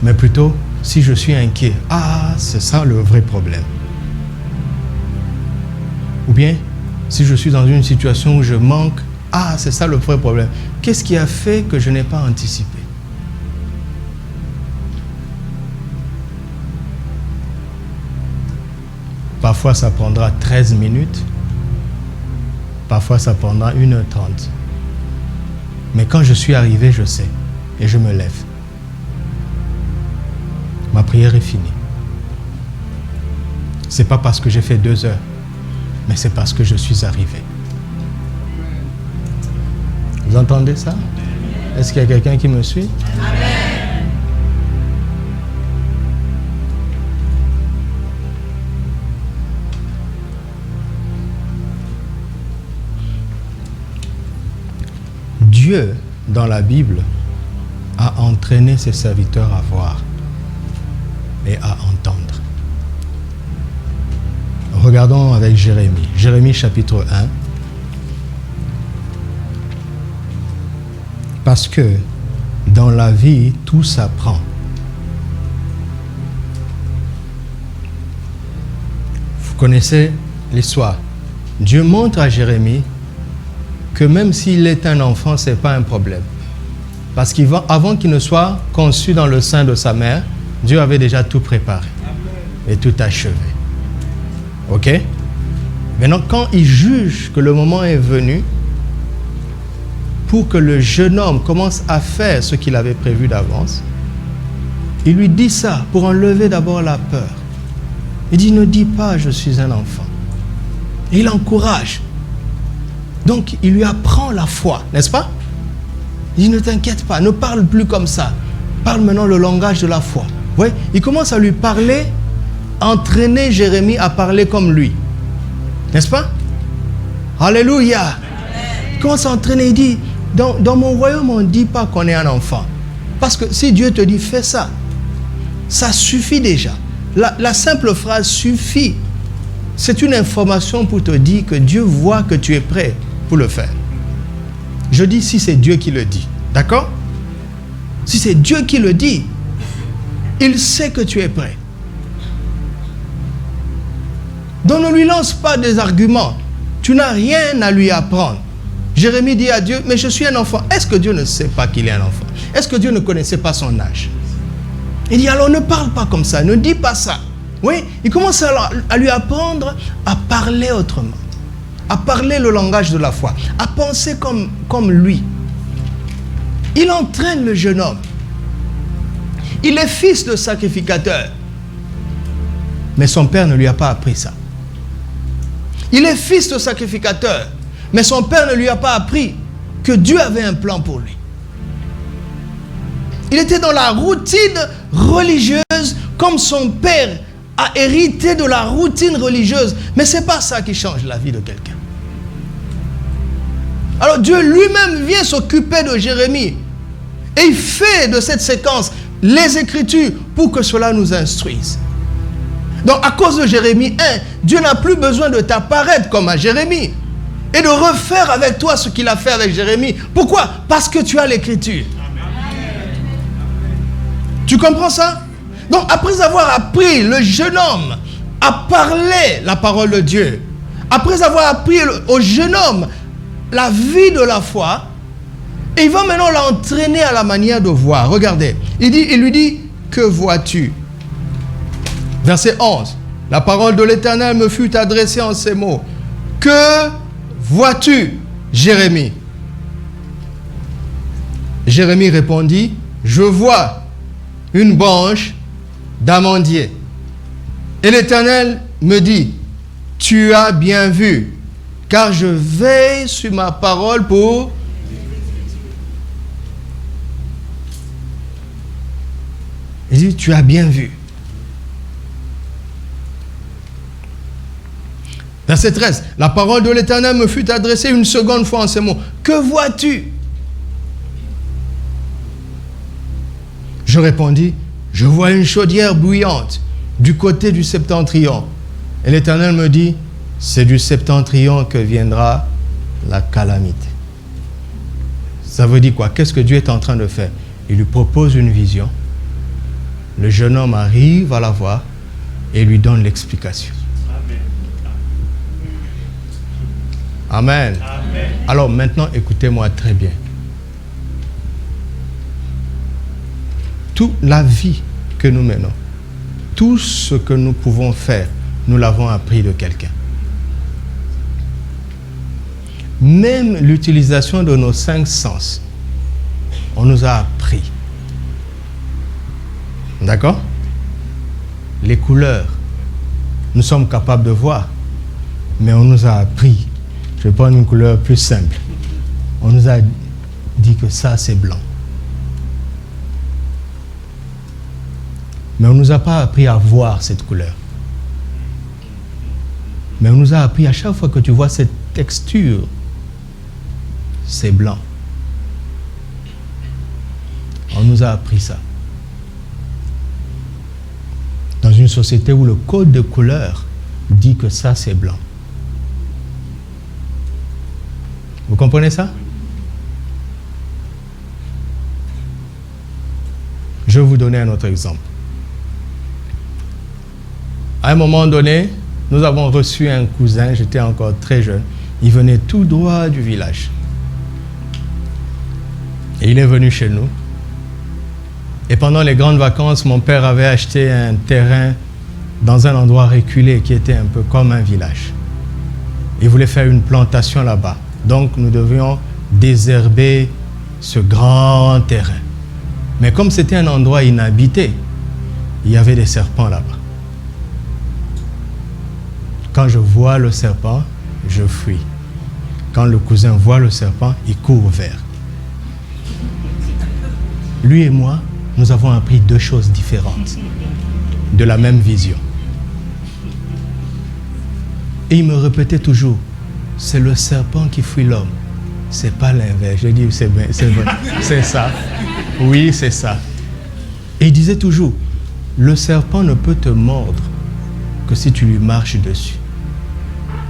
Mais plutôt, si je suis inquiet, c'est ça le vrai problème. Ou bien, si je suis dans une situation où je manque, c'est ça le vrai problème. Qu'est-ce qui a fait que je n'ai pas anticipé? Parfois, ça prendra 13 minutes. Parfois, ça prendra 1h30. Mais quand je suis arrivé, je sais. Et je me lève. Ma prière est finie. Ce n'est pas parce que j'ai fait 2 heures, mais c'est parce que je suis arrivé. Vous entendez ça? Est-ce qu'il y a quelqu'un qui me suit? Amen. Dieu, dans la Bible, a entraîné ses serviteurs à voir et à entendre. Regardons avec Jérémie. Jérémie chapitre 1. Parce que dans la vie, tout s'apprend. Vous connaissez l'histoire. Dieu montre à Jérémie que même s'il est un enfant, ce n'est pas un problème. Parce qu'avant qu'il ne soit conçu dans le sein de sa mère, Dieu avait déjà tout préparé et tout achevé. Ok? Maintenant, quand il juge que le moment est venu pour que le jeune homme commence à faire ce qu'il avait prévu d'avance, il lui dit ça pour enlever d'abord la peur. Il dit, ne dis pas, je suis un enfant. Et il encourage. Donc, il lui apprend la foi, n'est-ce pas? Il dit, ne t'inquiète pas, ne parle plus comme ça. Parle maintenant le langage de la foi. Ouais, il commence à lui parler, entraîner Jérémie à parler comme lui. N'est-ce pas? Alléluia. Il commence à entraîner, il dit, dans mon royaume, on ne dit pas qu'on est un enfant. Parce que si Dieu te dit, fais ça, ça suffit déjà. La simple phrase suffit. C'est une information pour te dire que Dieu voit que tu es prêt pour le faire. Je dis si c'est Dieu qui le dit. D'accord? Si c'est Dieu qui le dit, il sait que tu es prêt. Donc ne lui lance pas des arguments. Tu n'as rien à lui apprendre. Jérémie dit à Dieu, mais je suis un enfant. Est-ce que Dieu ne sait pas qu'il est un enfant? Est-ce que Dieu ne connaissait pas son âge? Il dit, alors ne parle pas comme ça, ne dis pas ça. Oui, il commence à lui apprendre à parler autrement, à parler le langage de la foi, à penser comme lui. Il entraîne le jeune homme. Il est fils de sacrificateur. Mais son père ne lui a pas appris ça. Il est fils de sacrificateur. Mais son père ne lui a pas appris que Dieu avait un plan pour lui. Il était dans la routine religieuse comme son père a hérité de la routine religieuse. Mais ce n'est pas ça qui change la vie de quelqu'un. Alors Dieu lui-même vient s'occuper de Jérémie. Et il fait de cette séquence les Écritures pour que cela nous instruise. Donc à cause de Jérémie 1, Dieu n'a plus besoin de t'apparaître comme à Jérémie. et de refaire avec toi ce qu'il a fait avec Jérémie. Pourquoi? Parce que tu as l'écriture. Tu comprends ça? Donc après avoir appris le jeune homme à parler la parole de Dieu, après avoir appris au jeune homme la vie de la foi, il va maintenant l'entraîner à la manière de voir. Regardez, il lui dit, que vois-tu? Verset 11. La parole de l'Éternel me fut adressée en ces mots. Que vois-tu, Jérémie? Jérémie répondit, je vois une branche d'amandier. Et l'Éternel me dit, tu as bien vu, car je veille sur ma parole pour... Il dit, tu as bien vu. Verset 13. La parole de l'Éternel me fut adressée une seconde fois en ces mots. Que vois-tu? Je répondis, je vois une chaudière bouillante du côté du septentrion. Et l'Éternel me dit, c'est du septentrion que viendra la calamité. Ça veut dire quoi? Qu'est-ce que Dieu est en train de faire? Il lui propose une vision. Le jeune homme arrive à la voir et lui donne l'explication. Amen. Amen. Alors maintenant, écoutez-moi très bien. Toute la vie que nous menons, tout ce que nous pouvons faire, nous l'avons appris de quelqu'un. Même l'utilisation de nos 5 sens, on nous a appris. D'accord? Les couleurs, nous sommes capables de voir, mais on nous a appris. Je vais prendre une couleur plus simple. On nous a dit que ça, c'est blanc. Mais on ne nous a pas appris à voir cette couleur. Mais on nous a appris à chaque fois que tu vois cette texture, c'est blanc. On nous a appris ça. Dans une société où le code de couleur dit que ça, c'est blanc. Vous comprenez ça? Je vais vous donner un autre exemple. À un moment donné, nous avons reçu un cousin, j'étais encore très jeune. Il venait tout droit du village. Et il est venu chez nous. Et pendant les grandes vacances, mon père avait acheté un terrain dans un endroit reculé qui était un peu comme un village. Il voulait faire une plantation là-bas. Donc nous devions désherber ce grand terrain. Mais comme c'était un endroit inhabité, il y avait des serpents là-bas. Quand je vois le serpent, je fuis. Quand le cousin voit le serpent, il court vers. Lui et moi, nous avons appris 2 choses différentes de la même vision. Et il me répétait toujours, c'est le serpent qui fuit l'homme. C'est pas l'inverse. Je dis, c'est bien, c'est vrai. C'est ça. Oui, c'est ça. Et il disait toujours, le serpent ne peut te mordre que si tu lui marches dessus.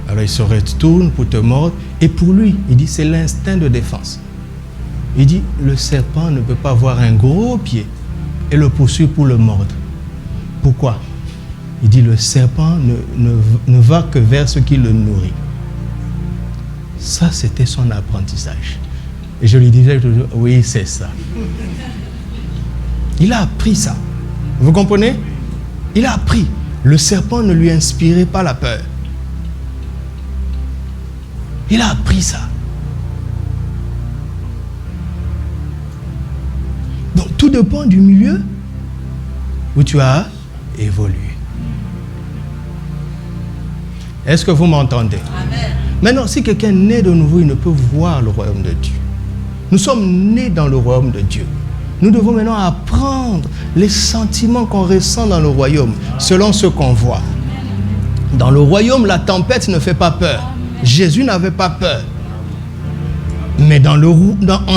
Alors il se retourne pour te mordre. Et pour lui, il dit, c'est l'instinct de défense. Il dit, le serpent ne peut pas avoir un gros pied et le poursuivre pour le mordre. Pourquoi? Il dit, le serpent ne va que vers ce qui le nourrit. Ça, c'était son apprentissage. Et je lui disais toujours, oui, c'est ça. Il a appris ça. Vous comprenez? Il a appris. Le serpent ne lui inspirait pas la peur. Il a appris ça. Donc, tout dépend du milieu où tu as évolué. Est-ce que vous m'entendez? Amen. Maintenant, si quelqu'un naît de nouveau, il ne peut voir le royaume de Dieu. Nous sommes nés dans le royaume de Dieu. Nous devons maintenant apprendre les sentiments qu'on ressent dans le royaume, selon ce qu'on voit. Dans le royaume, la tempête ne fait pas peur. Jésus n'avait pas peur. Mais en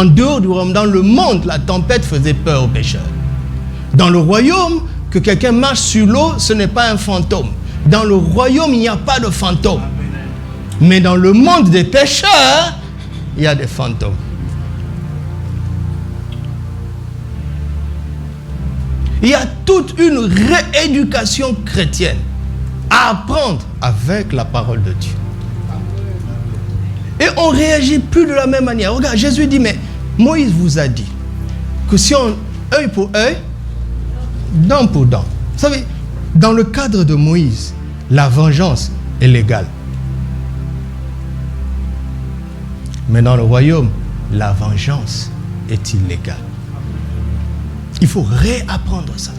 dehors du royaume, dans le monde, la tempête faisait peur aux pécheurs. Dans le royaume, que quelqu'un marche sur l'eau, ce n'est pas un fantôme. Dans le royaume, il n'y a pas de fantôme. Mais dans le monde des pécheurs, il y a des fantômes. Il y a toute une rééducation chrétienne à apprendre avec la parole de Dieu. Et on ne réagit plus de la même manière. Regarde, Jésus dit, mais Moïse vous a dit que si on œil pour œil, dent pour dent. Vous savez, dans le cadre de Moïse, la vengeance est légale. Mais dans le royaume, la vengeance est illégale. Il faut réapprendre ça.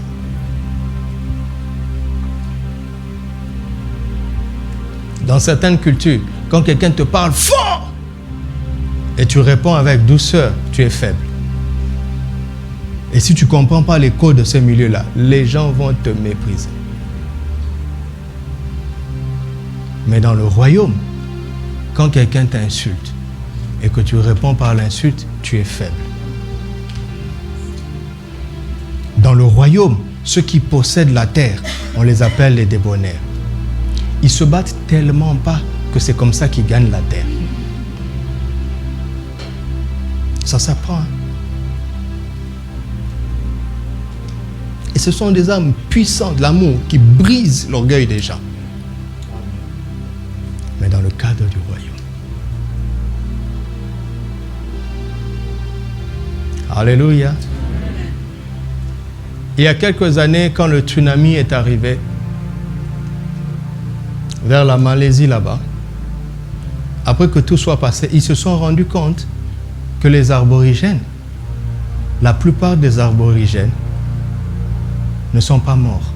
Dans certaines cultures, quand quelqu'un te parle fort et tu réponds avec douceur, tu es faible. Et si tu ne comprends pas les codes de ce milieu-là, les gens vont te mépriser. Mais dans le royaume, quand quelqu'un t'insulte et que tu réponds par l'insulte, tu es faible. Dans le royaume, ceux qui possèdent la terre, on les appelle les débonnaires. Ils se battent tellement pas que c'est comme ça qu'ils gagnent la terre. Ça s'apprend. Hein? Et ce sont des âmes puissantes de l'amour qui brisent l'orgueil des gens. Mais dans le cadre du royaume. Alléluia. Il y a quelques années, quand le tsunami est arrivé vers la Malaisie là-bas, après que tout soit passé, ils se sont rendus compte que les aborigènes, la plupart des aborigènes, ne sont pas morts.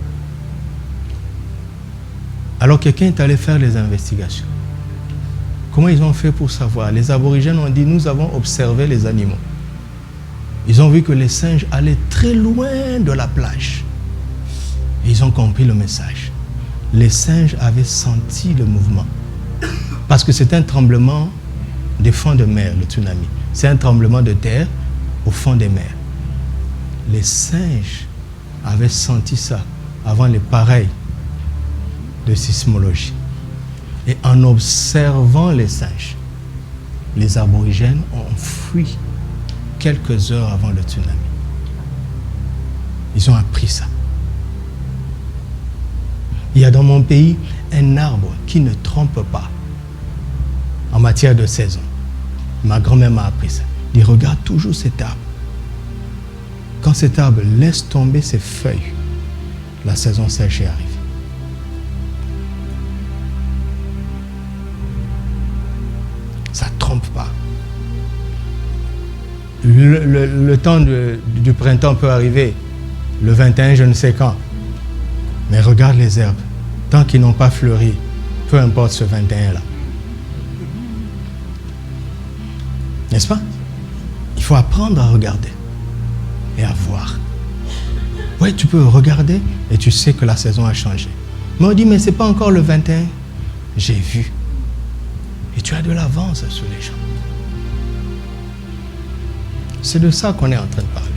Alors quelqu'un est allé faire les investigations. Comment ils ont fait pour savoir? Les aborigènes ont dit, nous avons observé les animaux. Ils ont vu que les singes allaient très loin de la plage. Et ils ont compris le message. Les singes avaient senti le mouvement. Parce que c'est un tremblement des fonds de mer, le tsunami. C'est un tremblement de terre au fond des mers. Les singes avaient senti ça avant les pareils de sismologie. Et en observant les singes, les aborigènes ont fui quelques heures avant le tsunami. Ils ont appris ça. Il y a dans mon pays un arbre qui ne trompe pas en matière de saison. Ma grand-mère m'a appris ça. Il regarde toujours cet arbre. Quand cet arbre laisse tomber ses feuilles, la saison sèche est arrivée. Ça ne trompe pas. Le temps du printemps peut arriver, le 21, je ne sais quand. Mais regarde les herbes, tant qu'ils n'ont pas fleuri, peu importe ce 21-là. N'est-ce pas? Il faut apprendre à regarder et à voir. Oui, tu peux regarder et tu sais que la saison a changé. Mais on dit, mais ce n'est pas encore le 21. J'ai vu. Et tu as de l'avance sur les gens. C'est de ça qu'on est en train de parler.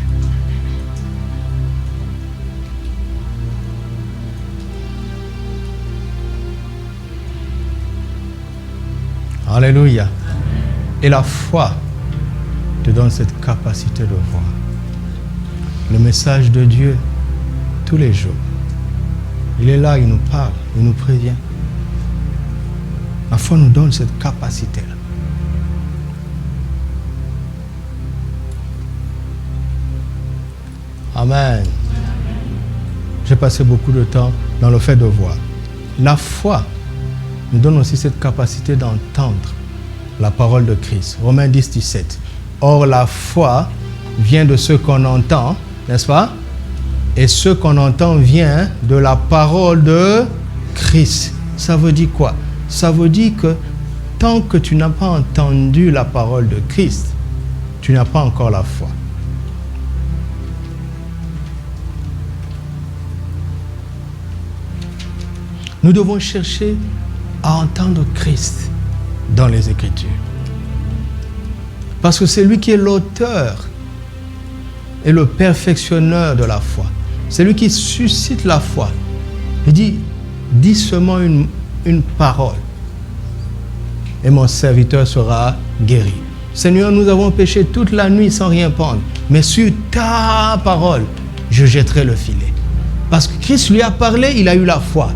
Alléluia. Et la foi te donne cette capacité de voir le message de Dieu tous les jours. Il est là, il nous parle, il nous prévient. La foi nous donne cette capacité-là. Amen. J'ai passé beaucoup de temps dans le fait de voir. La foi nous donne aussi cette capacité d'entendre la parole de Christ. Romains 10, 17. Or, la foi vient de ce qu'on entend, n'est-ce pas? Et ce qu'on entend vient de la parole de Christ. Ça veut dire quoi? Ça veut dire que tant que tu n'as pas entendu la parole de Christ, tu n'as pas encore la foi. Nous devons chercher à entendre Christ dans les Écritures. Parce que c'est lui qui est l'auteur et le perfectionneur de la foi. C'est lui qui suscite la foi. Il dit, dis seulement une parole et mon serviteur sera guéri. Seigneur, nous avons péché toute la nuit sans rien prendre, mais sur ta parole, je jetterai le filet. Parce que Christ lui a parlé, il a eu la foi.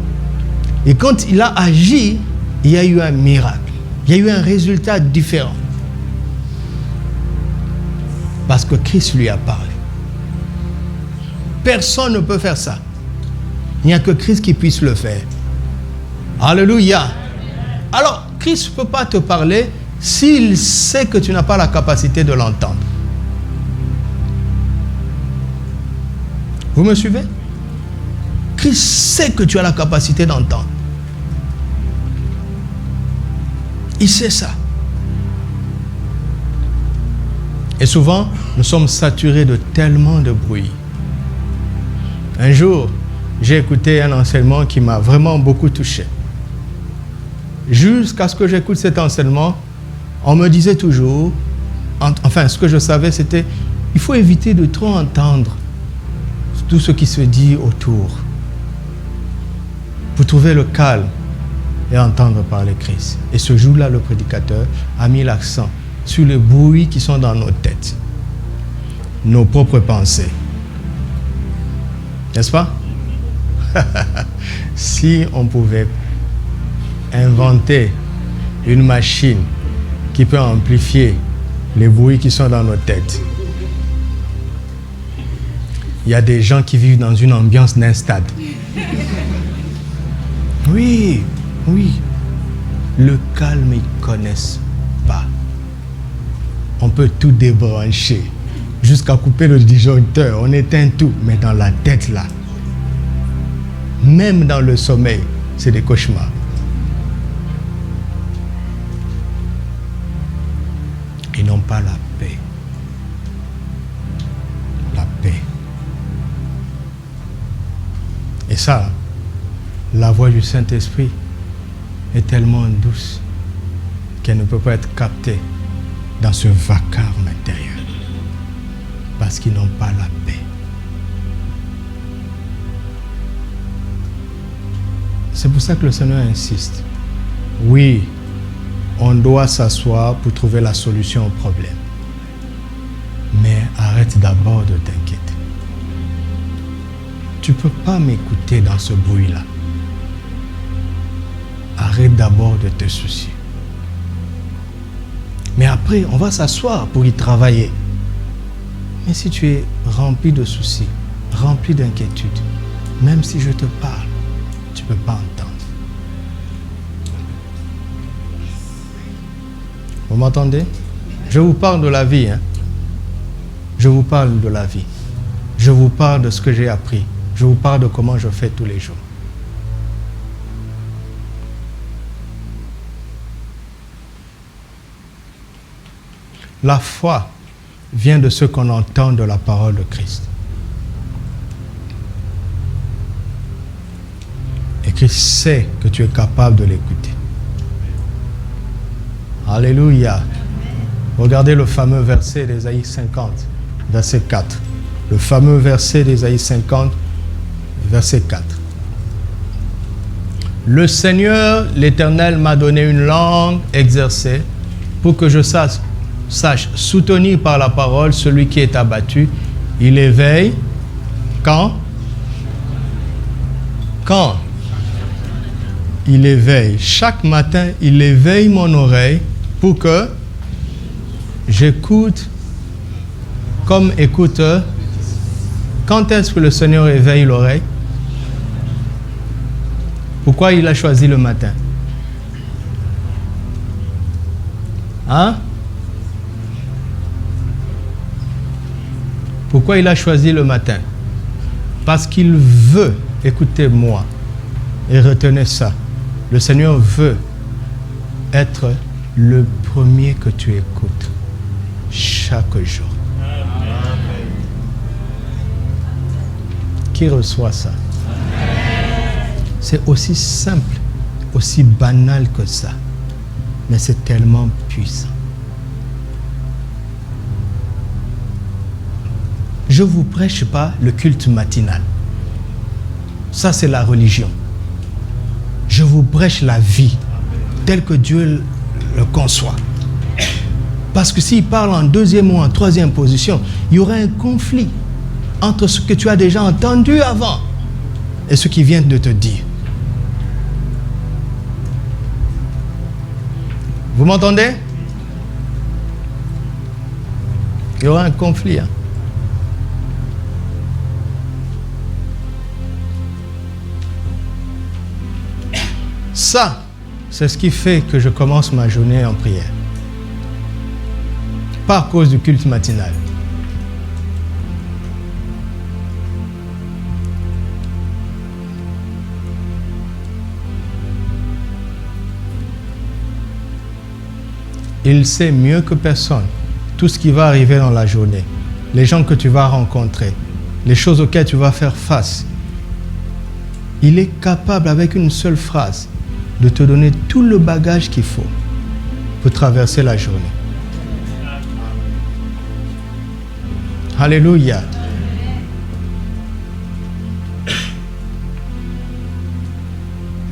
Et quand il a agi, il y a eu un miracle. Il y a eu un résultat différent. Parce que Christ lui a parlé. Personne ne peut faire ça. Il n'y a que Christ qui puisse le faire. Alléluia. Alors, Christ ne peut pas te parler s'il sait que tu n'as pas la capacité de l'entendre. Vous me suivez? Christ sait que tu as la capacité d'entendre. Il sait ça. Et souvent, nous sommes saturés de tellement de bruit. Un jour, j'ai écouté un enseignement qui m'a vraiment beaucoup touché. Jusqu'à ce que j'écoute cet enseignement, on me disait toujours, enfin, ce que je savais, c'était, il faut éviter de trop entendre tout ce qui se dit autour pour trouver le calme et entendre parler Christ. Et ce jour-là, le prédicateur a mis l'accent sur les bruits qui sont dans nos têtes, nos propres pensées. N'est-ce pas? Si on pouvait inventer une machine qui peut amplifier les bruits qui sont dans nos têtes. Il y a des gens qui vivent dans une ambiance d'un stade. Oui, oui. Le calme, ils ne connaissent pas. On peut tout débrancher, jusqu'à couper le disjoncteur, on éteint tout. Mais dans la tête, là, même dans le sommeil, c'est des cauchemars. Ils n'ont pas la paix. La paix. Et ça, la voix du Saint-Esprit est tellement douce qu'elle ne peut pas être captée dans ce vacarme intérieur. Parce qu'ils n'ont pas la paix. C'est pour ça que le Seigneur insiste. Oui, on doit s'asseoir pour trouver la solution au problème. Mais arrête d'abord de t'inquiéter. Tu ne peux pas m'écouter dans ce bruit-là. Arrête d'abord de te soucier. Mais après, on va s'asseoir pour y travailler. Mais si tu es rempli de soucis, rempli d'inquiétude, même si je te parle, tu ne peux pas entendre. Vous m'entendez? Je vous parle de la vie. Je vous parle de la vie. Je vous parle de ce que j'ai appris. Je vous parle de comment je fais tous les jours. La foi vient de ce qu'on entend de la parole de Christ. Et Christ sait que tu es capable de l'écouter. Alléluia. Regardez le fameux verset d'Ésaïe 50, verset 4. Le fameux verset d'Ésaïe 50, verset 4. Le Seigneur, l'Éternel, m'a donné une langue exercée pour que je sache soutenir par la parole celui qui est abattu. Il éveille quand? Quand? Il éveille. Chaque matin, il éveille mon oreille pour que j'écoute comme écouteur. Quand est-ce que le Seigneur éveille l'oreille? Pourquoi il a choisi le matin? Hein? Pourquoi il a choisi le matin? Parce qu'il veut, écoutez-moi et retenez ça, le Seigneur veut être le premier que tu écoutes chaque jour. Qui reçoit ça? C'est aussi simple, aussi banal que ça, mais c'est tellement puissant. Je ne vous prêche pas le culte matinal. Ça, c'est la religion. Je vous prêche la vie telle que Dieu le conçoit. Parce que s'il parle en deuxième ou en troisième position, il y aura un conflit entre ce que tu as déjà entendu avant et ce qu'il vient de te dire. Vous m'entendez? Il y aura un conflit. Ça, c'est ce qui fait que je commence ma journée en prière. Pas à cause du culte matinal. Il sait mieux que personne tout ce qui va arriver dans la journée, les gens que tu vas rencontrer, les choses auxquelles tu vas faire face. Il est capable, avec une seule phrase, de te donner tout le bagage qu'il faut pour traverser la journée. Alléluia.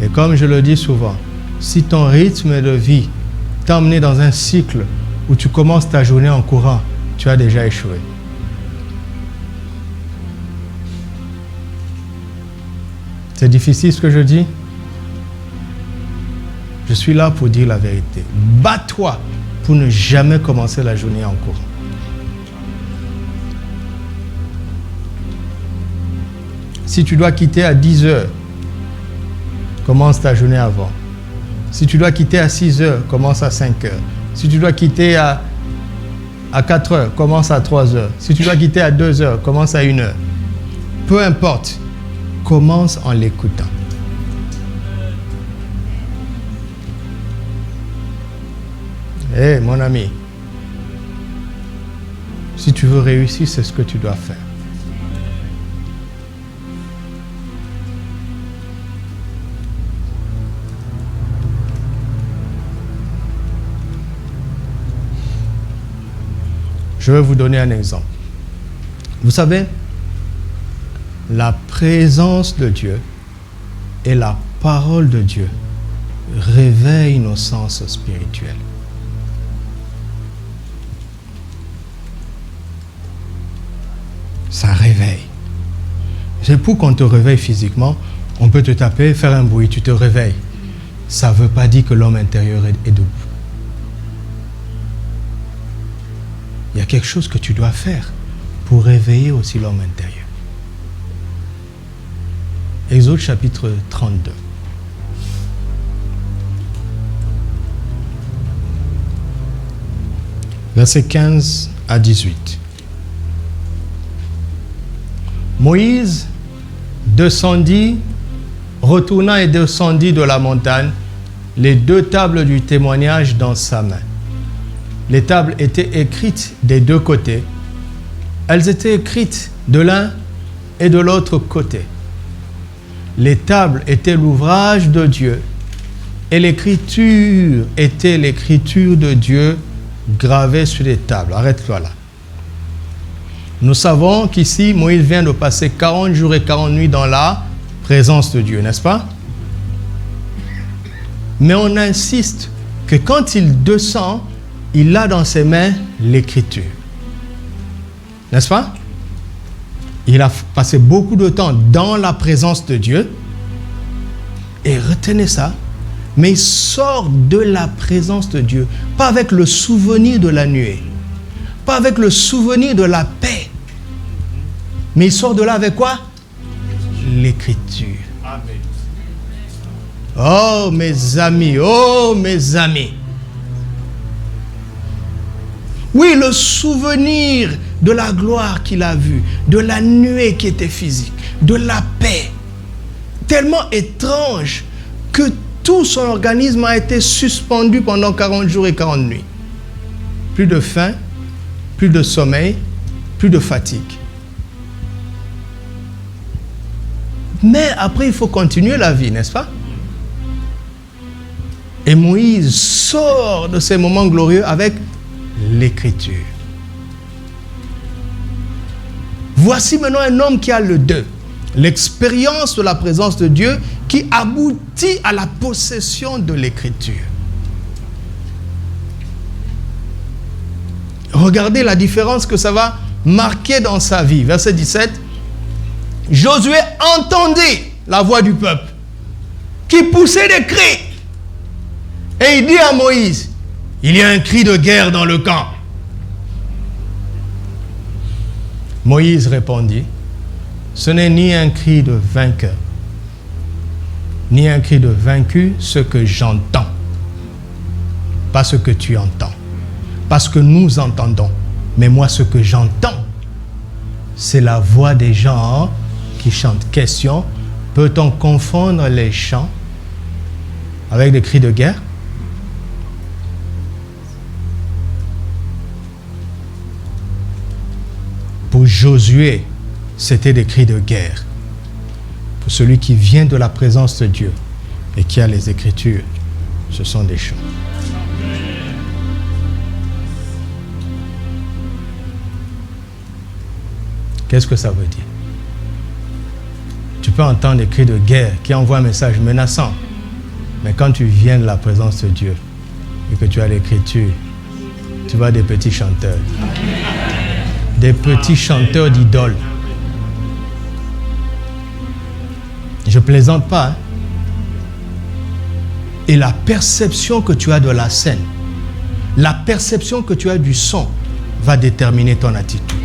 Et comme je le dis souvent, si ton rythme de vie t'a emmené dans un cycle où tu commences ta journée en courant, tu as déjà échoué. C'est difficile ce que je dis? Je suis là pour dire la vérité. Bats-toi pour ne jamais commencer la journée en courant. Si tu dois quitter à 10 heures, commence ta journée avant. Si tu dois quitter à 6 heures, commence à 5 heures. Si tu dois quitter à 4 heures, commence à 3 heures. Si tu dois quitter à 2 heures, commence à 1 heure. Peu importe, commence en l'écoutant. Mon ami, si tu veux réussir, c'est ce que tu dois faire. Je vais vous donner un exemple. Vous savez, la présence de Dieu et la parole de Dieu réveillent nos sens spirituels. Ça réveille. C'est pour qu'on te réveille physiquement, on peut te taper, faire un bruit, tu te réveilles. Ça ne veut pas dire que l'homme intérieur est debout. Il y a quelque chose que tu dois faire pour réveiller aussi l'homme intérieur. Exode chapitre 32. Versets 15 à 18. Moïse descendit, retourna et descendit de la montagne, les 2 tables du témoignage dans sa main. Les tables étaient écrites des 2 côtés. Elles étaient écrites de l'un et de l'autre côté. Les tables étaient l'ouvrage de Dieu et l'écriture était l'écriture de Dieu gravée sur les tables. Arrête-toi là. Nous savons qu'ici, Moïse vient de passer 40 jours et 40 nuits dans la présence de Dieu, n'est-ce pas? Mais on insiste que quand il descend, il a dans ses mains l'écriture. N'est-ce pas? Il a passé beaucoup de temps dans la présence de Dieu. Et retenez ça. Mais il sort de la présence de Dieu. Pas avec le souvenir de la nuée. Pas avec le souvenir de la paix. Mais il sort de là avec quoi? L'écriture. Oh mes amis, oh mes amis. Oui, le souvenir de la gloire qu'il a vue, de la nuée qui était physique, de la paix, tellement étrange que tout son organisme a été suspendu pendant 40 jours et 40 nuits. Plus de faim, plus de sommeil, plus de fatigue. Mais après, il faut continuer la vie, n'est-ce pas? Et Moïse sort de ces moments glorieux avec l'écriture. Voici maintenant un homme qui a le 2. L'expérience de la présence de Dieu qui aboutit à la possession de l'écriture. Regardez la différence que ça va marquer dans sa vie. Verset 17. Josué entendit la voix du peuple qui poussait des cris. Et il dit à Moïse, il y a un cri de guerre dans le camp. Moïse répondit, ce n'est ni un cri de vainqueur, ni un cri de vaincu, ce que j'entends. Pas ce que tu entends. Pas ce que nous entendons. Mais moi, ce que j'entends, c'est la voix des gens qui chantent. Question, peut-on confondre les chants avec des cris de guerre? Pour Josué, c'était des cris de guerre. Pour celui qui vient de la présence de Dieu et qui a les Écritures, ce sont des chants. Qu'est-ce que ça veut dire? Tu peux entendre des cris de guerre qui envoient un message menaçant, mais quand tu viens de la présence de Dieu et que tu as l'Écriture, tu vois des petits chanteurs. Des petits chanteurs d'idoles. Je ne plaisante pas. Hein? Et la perception que tu as de la scène, la perception que tu as du son va déterminer ton attitude.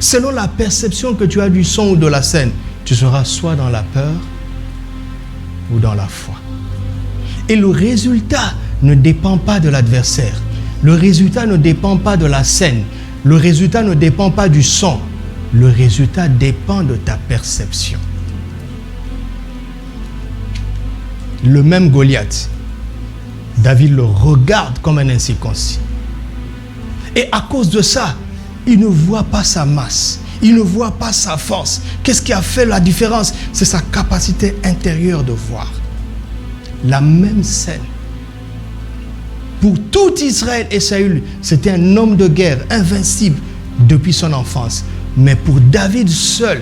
Selon la perception que tu as du son ou de la scène, tu seras soit dans la peur ou dans la foi. Et le résultat ne dépend pas de l'adversaire. Le résultat ne dépend pas de la scène. Le résultat ne dépend pas du son. Le résultat dépend de ta perception. Le même Goliath, David le regarde comme un incirconcis. Et à cause de ça, il ne voit pas sa masse. Il ne voit pas sa force. Qu'est-ce qui a fait la différence? C'est sa capacité intérieure de voir. La même scène. Pour tout Israël et Saül, c'était un homme de guerre invincible depuis son enfance. Mais pour David seul,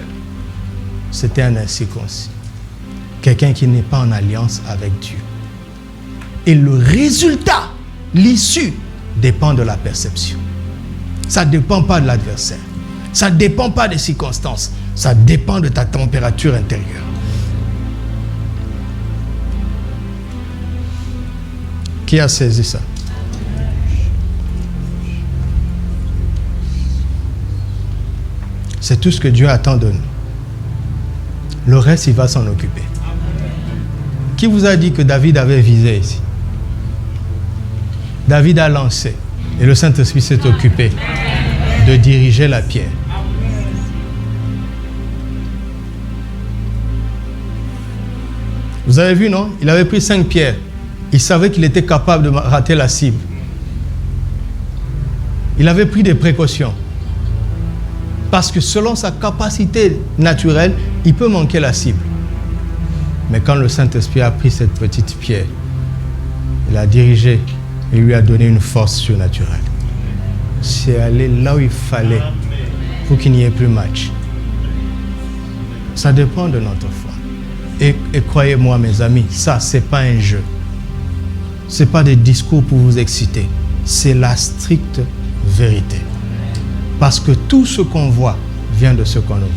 c'était un incirconcis. Quelqu'un qui n'est pas en alliance avec Dieu. Et le résultat, l'issue, dépend de la perception. Ça ne dépend pas de l'adversaire. Ça ne dépend pas des circonstances. Ça dépend de ta température intérieure. Qui a saisi ça? C'est tout ce que Dieu attend de nous. Le reste, il va s'en occuper. Qui vous a dit que David avait visé ici? David a lancé et le Saint-Esprit s'est occupé de diriger la pierre. Vous avez vu, non? Il avait pris 5 pierres. Il savait qu'il était capable de rater la cible. Il avait pris des précautions. Parce que selon sa capacité naturelle, il peut manquer la cible. Mais quand le Saint-Esprit a pris cette petite pierre, il a dirigé et lui a donné une force surnaturelle. C'est aller là où il fallait pour qu'il n'y ait plus match. Ça dépend de notre foi. Et croyez-moi, mes amis, ça, c'est pas un jeu. Ce n'est pas des discours pour vous exciter. C'est la stricte vérité. Parce que tout ce qu'on voit vient de ce qu'on ne voit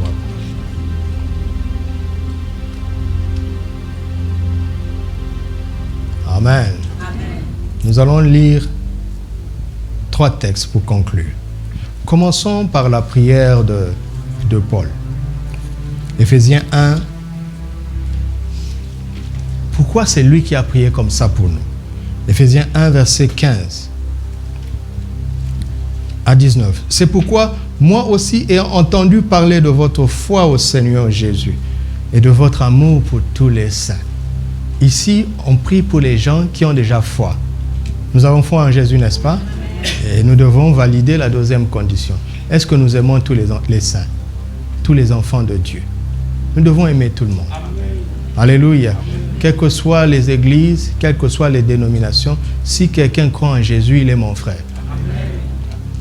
pas. Amen. Amen. Nous allons lire 3 textes pour conclure. Commençons par la prière de Paul. Éphésiens 1. Pourquoi c'est lui qui a prié comme ça pour nous? Éphésiens 1, verset 15 à 19. C'est pourquoi, moi aussi, ayant entendu parler de votre foi au Seigneur Jésus et de votre amour pour tous les saints. Ici, on prie pour les gens qui ont déjà foi. Nous avons foi en Jésus, n'est-ce pas? Et nous devons valider la deuxième condition. Est-ce que nous aimons tous les saints, tous les enfants de Dieu? Nous devons aimer tout le monde. Alléluia. Quelles que soient les églises, quelles que soient les dénominations, si quelqu'un croit en Jésus, il est mon frère.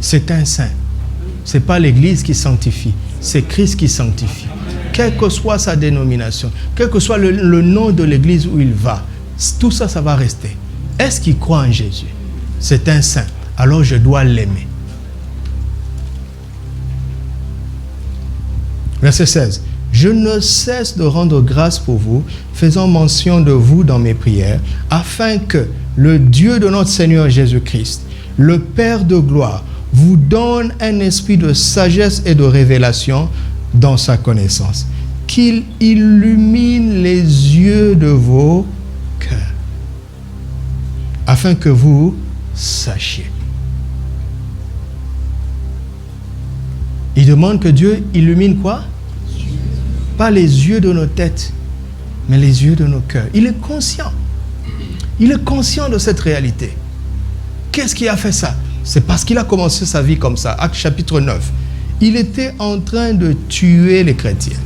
C'est un saint. Ce n'est pas l'église qui sanctifie, c'est Christ qui sanctifie. Quelle que soit sa dénomination, quel que soit le nom de l'église où il va, tout ça, ça va rester. Est-ce qu'il croit en Jésus? C'est un saint. alors je dois l'aimer. Verset 16. Je ne cesse de rendre grâce pour vous, faisant mention de vous dans mes prières, afin que le Dieu de notre Seigneur Jésus-Christ, le Père de gloire, vous donne un esprit de sagesse et de révélation dans sa connaissance, qu'il illumine les yeux de vos cœurs, afin que vous sachiez. Il demande que Dieu illumine quoi? Pas les yeux de nos têtes, mais les yeux de nos cœurs. Il est conscient. Il est conscient de cette réalité. Qu'est-ce qui a fait ça? C'est parce qu'il a commencé sa vie comme ça. Actes chapitre 9. Il était en train de tuer les chrétiens.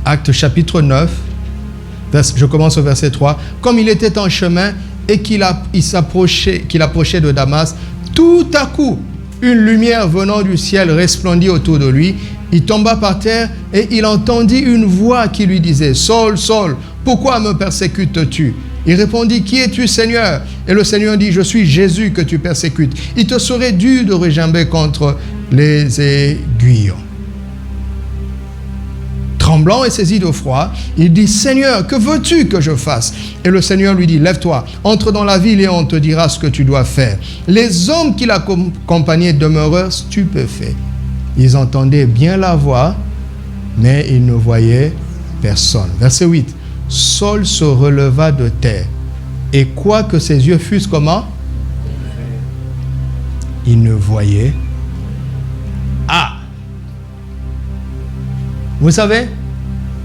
Actes chapitre 9, je commence au verset 3. Comme il était en chemin et qu'il approchait de Damas, tout à coup, une lumière venant du ciel resplendit autour de lui. Il tomba par terre et il entendit une voix qui lui disait « Saul, Saul, pourquoi me persécutes-tu » Il répondit « Qui es-tu, Seigneur » Et le Seigneur dit « Je suis Jésus que tu persécutes. Il te serait dû de regimber contre les aiguillons. » Tremblant et saisi de froid, il dit « Seigneur, que veux-tu que je fasse ?» Et le Seigneur lui dit « Lève-toi, entre dans la ville et on te dira ce que tu dois faire. » Les hommes qui l'accompagnaient demeurèrent stupéfaits. Ils entendaient bien la voix, mais ils ne voyaient personne. Verset 8. Saul se releva de terre, et quoique ses yeux fussent comment? Il ne voyait. Ah! Vous savez,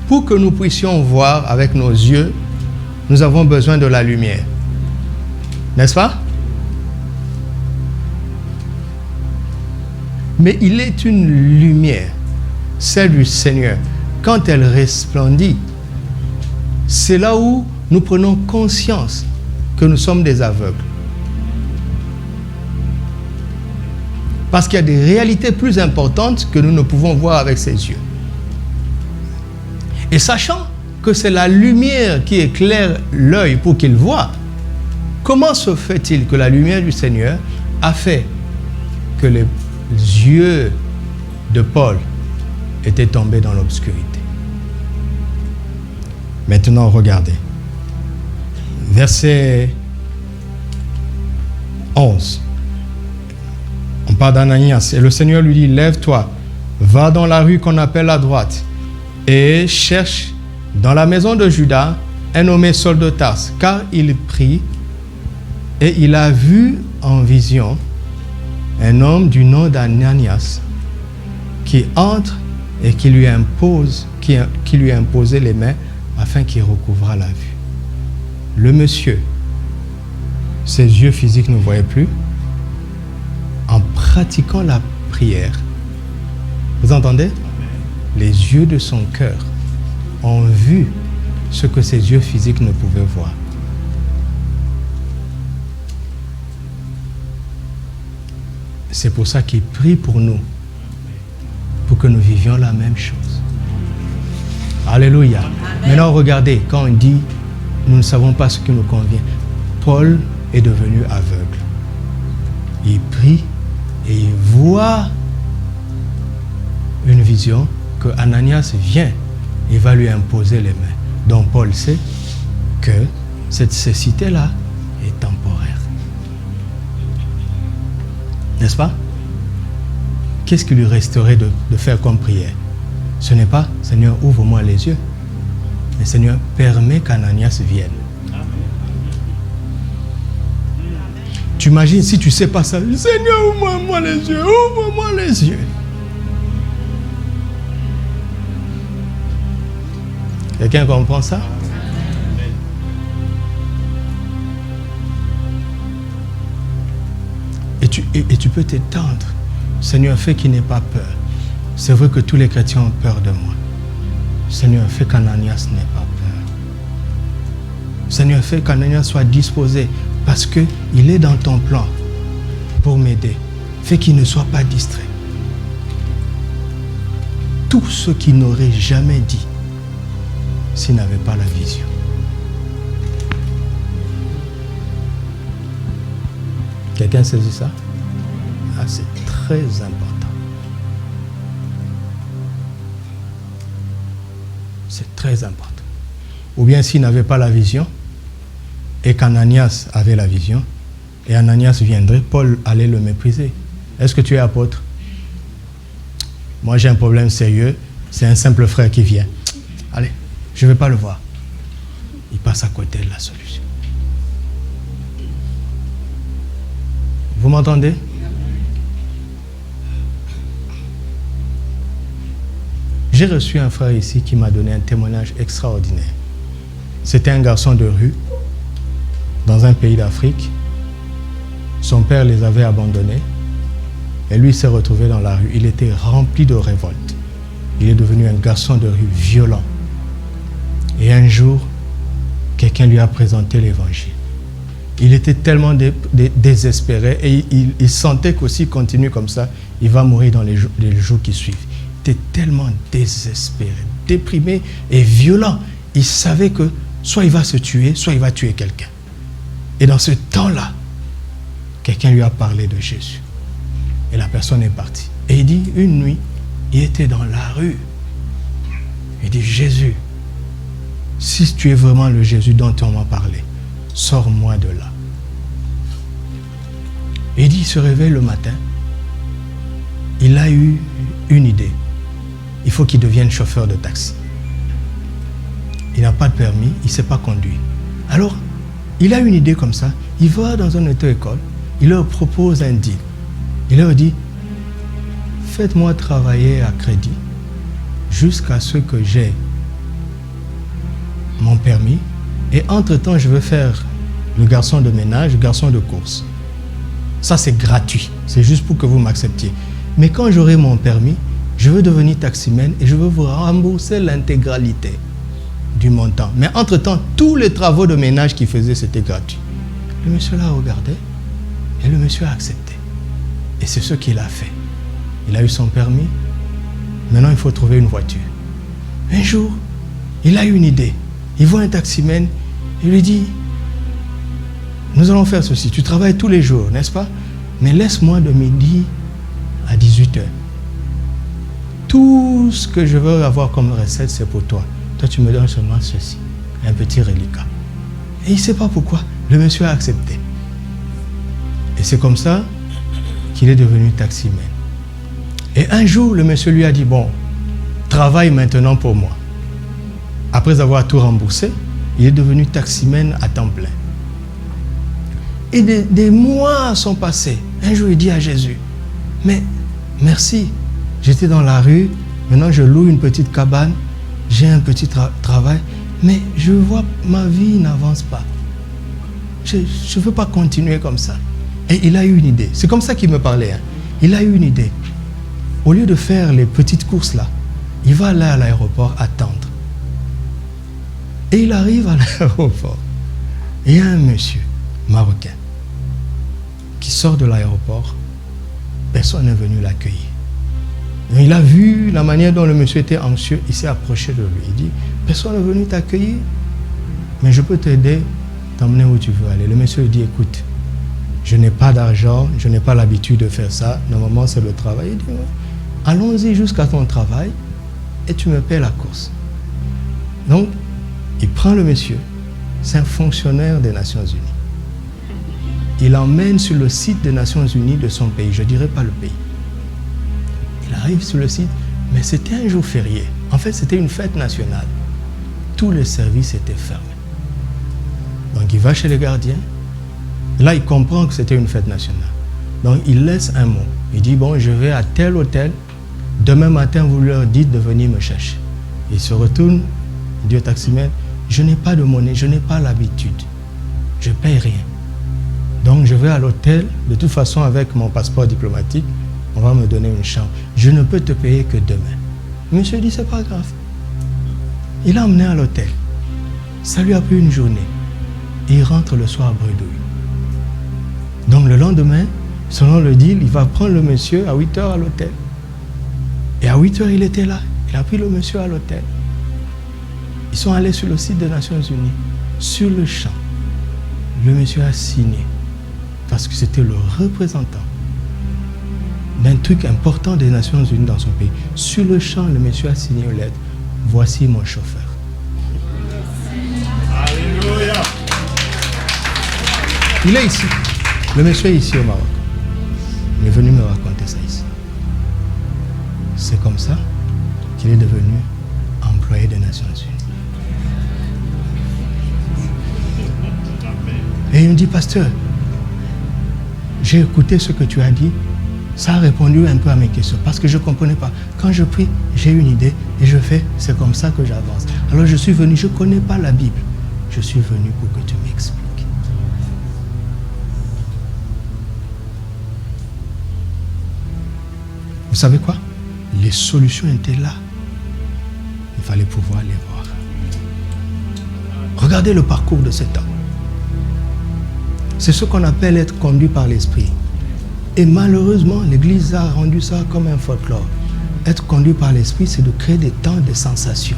pour que nous puissions voir avec nos yeux, nous avons besoin de la lumière. N'est-ce pas? Mais il est une lumière, celle du Seigneur. Quand elle resplendit, c'est là où nous prenons conscience que nous sommes des aveugles. Parce qu'il y a des réalités plus importantes que nous ne pouvons voir avec ses yeux. Et sachant que c'est la lumière qui éclaire l'œil pour qu'il voit, comment se fait-il que la lumière du Seigneur a fait que les yeux de Paul étaient tombés dans l'obscurité? Maintenant, regardez. Verset 11. On parle d'Ananias. Et le Seigneur lui dit, lève-toi, va dans la rue qu'on appelle à droite et cherche dans la maison de Judas un nommé Saul de Tarse, car il prie et il a vu en vision un homme du nom d'Ananias qui entre et qui lui impose, qui lui a imposé les mains afin qu'il recouvra la vue. Le monsieur, ses yeux physiques ne voyaient plus. En pratiquant la prière, vous entendez? Les yeux de son cœur ont vu ce que ses yeux physiques ne pouvaient voir. C'est pour ça qu'il prie pour nous, pour que nous vivions la même chose. Alléluia. Amen. Maintenant, regardez, quand on dit « nous ne savons pas ce qui nous convient », Paul est devenu aveugle. Il prie et il voit une vision que Ananias vient et va lui imposer les mains. Donc Paul sait que cette cécité-là est temporaire. N'est-ce pas? Qu'est-ce qui lui resterait de faire comme prière? Ce n'est pas « Seigneur, ouvre-moi les yeux », mais « Seigneur, permets qu'Ananias vienne ». Tu imagines si tu ne sais pas ça, « Seigneur, ouvre-moi les yeux, ouvre-moi les yeux ». Quelqu'un comprend ça? Et tu peux t'étendre. Seigneur, fais qu'il n'ait pas peur. C'est vrai que tous les chrétiens ont peur de moi. Seigneur, fais qu'Ananias n'ait pas peur. Seigneur, fais qu'Ananias soit disposé parce qu'il est dans ton plan pour m'aider. Fais qu'il ne soit pas distrait. Tout ce qu'il n'aurait jamais dit s'il n'avait pas la vision. Quelqu'un saisit ça? Ah, c'est très important. C'est très important. Ou bien s'il n'avait pas la vision, et qu'Ananias avait la vision, et Ananias viendrait, Paul allait le mépriser. Est-ce que tu es apôtre? Moi j'ai un problème sérieux, c'est un simple frère qui vient. Allez, je ne vais pas le voir. Il passe à côté de la solution. Vous m'entendez? J'ai reçu un frère ici qui m'a donné un témoignage extraordinaire. C'était un garçon de rue dans un pays d'Afrique. Son père les avait abandonnés et lui s'est retrouvé dans la rue. Il était rempli de révolte. Il est devenu un garçon de rue violent. Et un jour, quelqu'un lui a présenté l'évangile. Il était tellement désespéré et il sentait qu'aussi continue comme ça, il va mourir dans les jours qui suivent. Il était tellement désespéré, déprimé et violent. Il savait que soit il va se tuer, soit il va tuer quelqu'un. Et dans ce temps-là, quelqu'un lui a parlé de Jésus. Et la personne est partie. Et il dit, une nuit, il était dans la rue. Il dit, Jésus, si tu es vraiment le Jésus dont on m'a parlé, sors-moi de là. Et il dit, il se réveille le matin. Il a eu une idée. Il faut qu'il devienne chauffeur de taxi. Il n'a pas de permis, il ne sait pas conduire. Alors, il a une idée comme ça. Il va dans une auto-école, il leur propose un deal. Il leur dit, faites-moi travailler à crédit jusqu'à ce que j'ai mon permis. Et entre-temps, je vais faire le garçon de ménage, le garçon de course. Ça, c'est gratuit. C'est juste pour que vous m'acceptiez. Mais quand j'aurai mon permis, je veux devenir taximène et je veux vous rembourser l'intégralité du montant. Mais entre-temps, tous les travaux de ménage qu'il faisait, c'était gratuit. Le monsieur l'a regardé et le monsieur a accepté. Et c'est ce qu'il a fait. Il a eu son permis. Maintenant, il faut trouver une voiture. Un jour, il a eu une idée. Il voit un taximène. Il lui dit, nous allons faire ceci. Tu travailles tous les jours, n'est-ce pas? Mais laisse-moi de midi à 18h. Tout ce que je veux avoir comme recette, c'est pour toi. Toi, tu me donnes seulement ceci, un petit reliquat. Et il ne sait pas pourquoi. Le monsieur a accepté. Et c'est comme ça qu'il est devenu taximène. Et un jour, le monsieur lui a dit, bon, travaille maintenant pour moi. Après avoir tout remboursé, il est devenu taximène à temps plein. Et des mois sont passés. Un jour, il dit à Jésus, mais merci, j'étais dans la rue, maintenant je loue une petite cabane, j'ai un petit travail, mais je vois ma vie n'avance pas. Je ne veux pas continuer comme ça. Et il a eu une idée. C'est comme ça qu'il me parlait. Hein. Il a eu une idée. Au lieu de faire les petites courses là, il va aller à l'aéroport attendre. Et il arrive à l'aéroport. Et il y a un monsieur marocain qui sort de l'aéroport. Personne n'est venu l'accueillir. Il a vu la manière dont le monsieur était anxieux. Il s'est approché de lui. Il dit, personne n'est venu t'accueillir, mais je peux t'aider, t'emmener où tu veux aller. Le monsieur lui dit, écoute, je n'ai pas d'argent, je n'ai pas l'habitude de faire ça. Normalement, c'est le travail. Il dit, ouais, allons-y jusqu'à ton travail et tu me paies la course. Donc, il prend le monsieur. C'est un fonctionnaire des Nations Unies. Il l'emmène sur le site des Nations Unies de son pays. Je ne dirais pas le pays. Il arrive sur le site, mais c'était un jour férié. En fait, c'était une fête nationale. Tous les services étaient fermés. Donc, il va chez les gardiens. Là, il comprend que c'était une fête nationale. Donc, il laisse un mot. Il dit, bon, je vais à tel hôtel. Demain matin, vous leur dites de venir me chercher. Il se retourne. Il dit au taximène, je n'ai pas de monnaie, je n'ai pas l'habitude. Je ne paye rien. Donc, je vais à l'hôtel. De toute façon, avec mon passeport diplomatique, on va me donner une chambre. Je ne peux te payer que demain. Monsieur dit, c'est pas grave. Il l'a emmené à l'hôtel. Ça lui a pris une journée. Il rentre le soir bredouille. Donc le lendemain, selon le deal, il va prendre le monsieur à 8h à l'hôtel. Et à 8h, il était là. Il a pris le monsieur à l'hôtel. Ils sont allés sur le site des Nations Unies. Sur le champ, le monsieur a signé Parce que c'était le représentant d'un truc important des Nations Unies dans son pays. Sur le champ, le monsieur a signé une lettre. Voici mon chauffeur. Alléluia. Il est ici. Le monsieur est ici au Maroc. Il est venu me raconter ça ici. C'est comme ça qu'il est devenu employé des Nations Unies. Et il me dit, pasteur, j'ai écouté ce que tu as dit. Ça a répondu un peu à mes questions parce que je ne comprenais pas. Quand je prie, j'ai une idée et je fais, c'est comme ça que j'avance. Alors je suis venu, je ne connais pas la Bible. Je suis venu pour que tu m'expliques. Vous savez quoi? Les solutions étaient là. Il fallait pouvoir les voir. Regardez le parcours de cet homme. C'est ce qu'on appelle être conduit par l'esprit. Et malheureusement, l'Église a rendu ça comme un folklore. Être conduit par l'esprit, c'est de créer des temps de sensations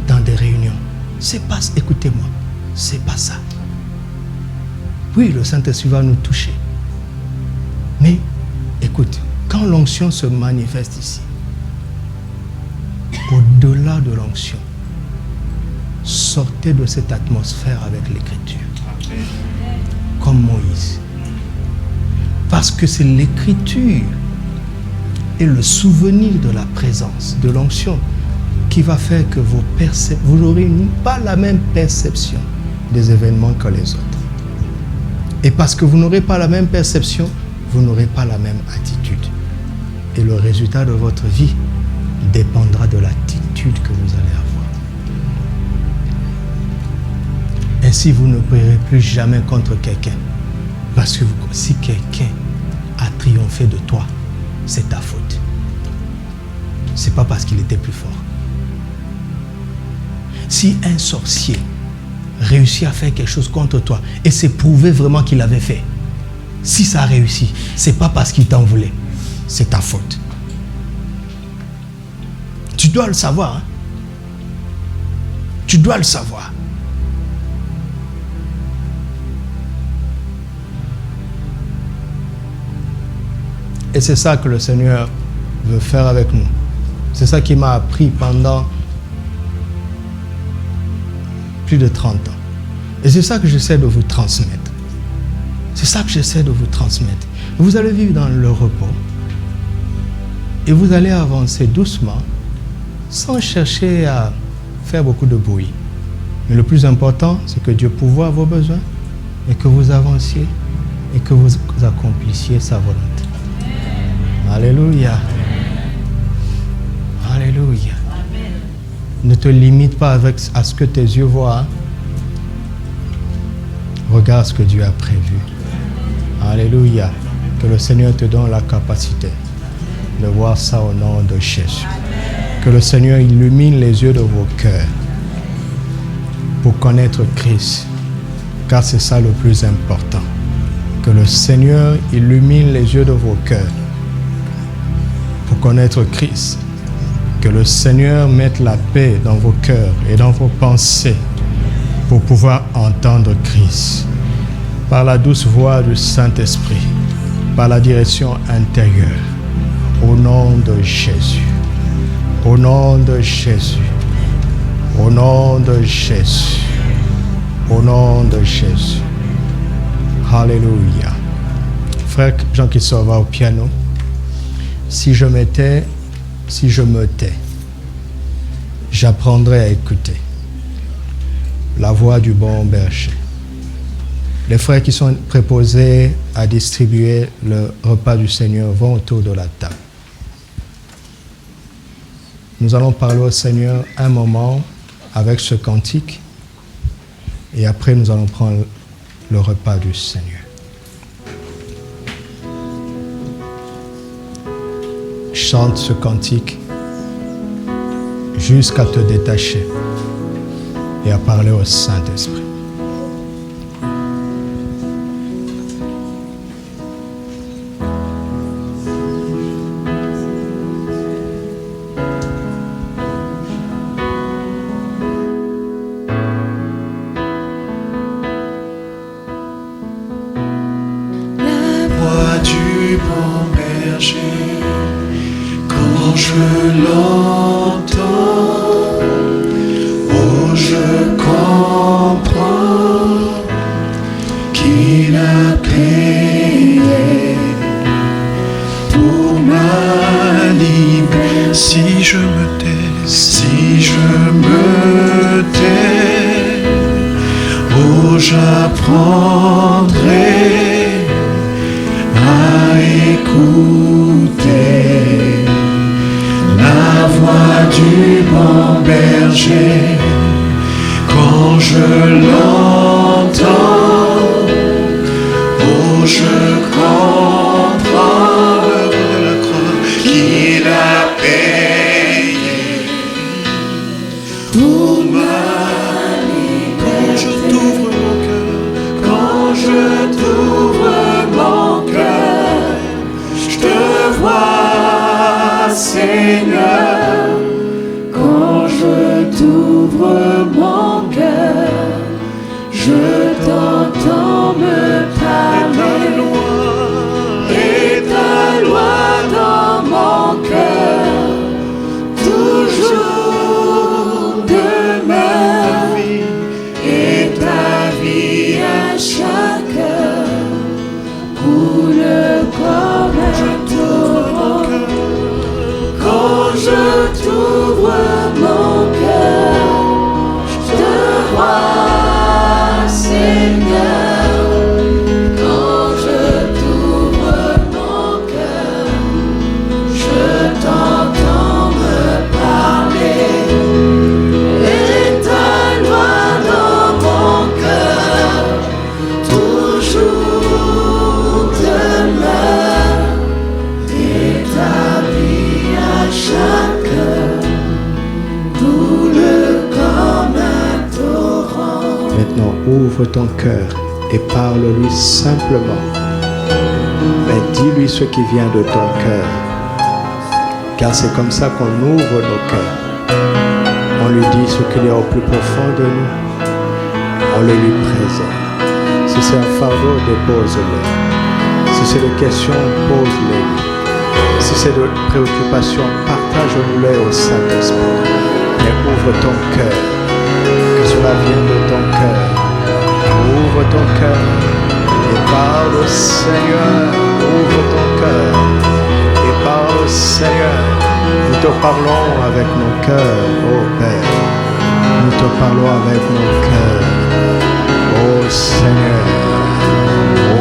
dans des réunions. C'est pas, écoutez-moi, c'est pas ça. Oui, le Saint-Esprit va nous toucher. Mais, écoute, quand l'onction se manifeste ici, au-delà de l'onction, sortez de cette atmosphère avec l'Écriture. Comme Moïse. Parce que c'est l'Écriture et le souvenir de la présence, de l'onction, qui va faire que vous n'aurez pas la même perception des événements que les autres. Et parce que vous n'aurez pas la même perception, vous n'aurez pas la même attitude. Et le résultat de votre vie dépendra de l'attitude que vous allez avoir. Ainsi, vous ne prierez plus jamais contre quelqu'un. Parce que si quelqu'un a triomphé de toi, c'est ta faute. C'est pas parce qu'il était plus fort. Si un sorcier réussit à faire quelque chose contre toi et c'est prouvé vraiment qu'il avait fait, si ça a réussi, c'est pas parce qu'il t'en voulait, c'est ta faute. Tu dois le savoir. Hein? Tu dois le savoir. Et c'est ça que le Seigneur veut faire avec nous. C'est ça qui m'a appris pendant plus de 30 ans. Et c'est ça que j'essaie de vous transmettre. C'est ça que j'essaie de vous transmettre. Vous allez vivre dans le repos. Et vous allez avancer doucement, sans chercher à faire beaucoup de bruit. Mais le plus important, c'est que Dieu pourvoie vos besoins et que vous avanciez et que vous accomplissiez sa volonté. Alléluia. Alléluia. Ne te limite pas à ce que tes yeux voient. Hein. Regarde ce que Dieu a prévu. Alléluia. Que le Seigneur te donne la capacité de voir ça au nom de Jésus. Que le Seigneur illumine les yeux de vos cœurs pour connaître Christ. Car c'est ça le plus important. Que le Seigneur illumine les yeux de vos cœurs pour connaître Christ. Que le Seigneur mette la paix dans vos cœurs et dans vos pensées pour pouvoir entendre Christ. Par la douce voix du Saint-Esprit, par la direction intérieure. Au nom de Jésus. Au nom de Jésus. Au nom de Jésus. Au nom de Jésus. Alléluia. Frère Jean-Christophe va au piano. Si je me tais, j'apprendrai à écouter la voix du bon berger. Les frères qui sont préposés à distribuer le repas du Seigneur vont autour de la table. Nous allons parler au Seigneur un moment avec ce cantique et après nous allons prendre le repas du Seigneur. Chante ce cantique jusqu'à te détacher et à parler au Saint-Esprit. je l'entends, oh je comprends qu'il a payé pour ma liberté. Si je me tais, si je me tais, oh j'apprendrai à écouter la voix du bon berger. Quand je l'entends, oh je comprends l'œuvre de la croix qu'il a payé pour ma liberté. Quand je t'ouvre mon cœur, je te vois, Seigneur. Quand je t'ouvre mon cœur, je t'entends me parler. Et ta loi dans mon cœur toujours demeure. Et ta vie à chaque heure coule comme un torrent. Quand je t'ouvre mon cœur, je te vois, Seigneur. Quand je t'ouvre mon cœur, je t'entends me parler. Et ta loi dans mon cœur toujours demeure. Et ta vie à chaque heure coule comme un torrent. Maintenant, ouvre ton cœur et parle-lui simplement. Mais dis-lui ce qui vient de ton cœur. Car c'est comme ça qu'on ouvre nos cœurs. On lui dit ce qu'il y a au plus profond de nous. On le lui présente. Si c'est un fardeau, dépose-le. Si c'est des questions, pose-les. Si c'est de préoccupations, partage-nous-les au Saint-Esprit. Mais ouvre ton cœur. Que cela vienne de ton cœur. Ouvre ton cœur et parle au Seigneur. Ouvre ton cœur et parle au Seigneur. Nous te parlons avec nos cœurs, ô Père. Nous te parlons avec nos cœurs, ô Seigneur.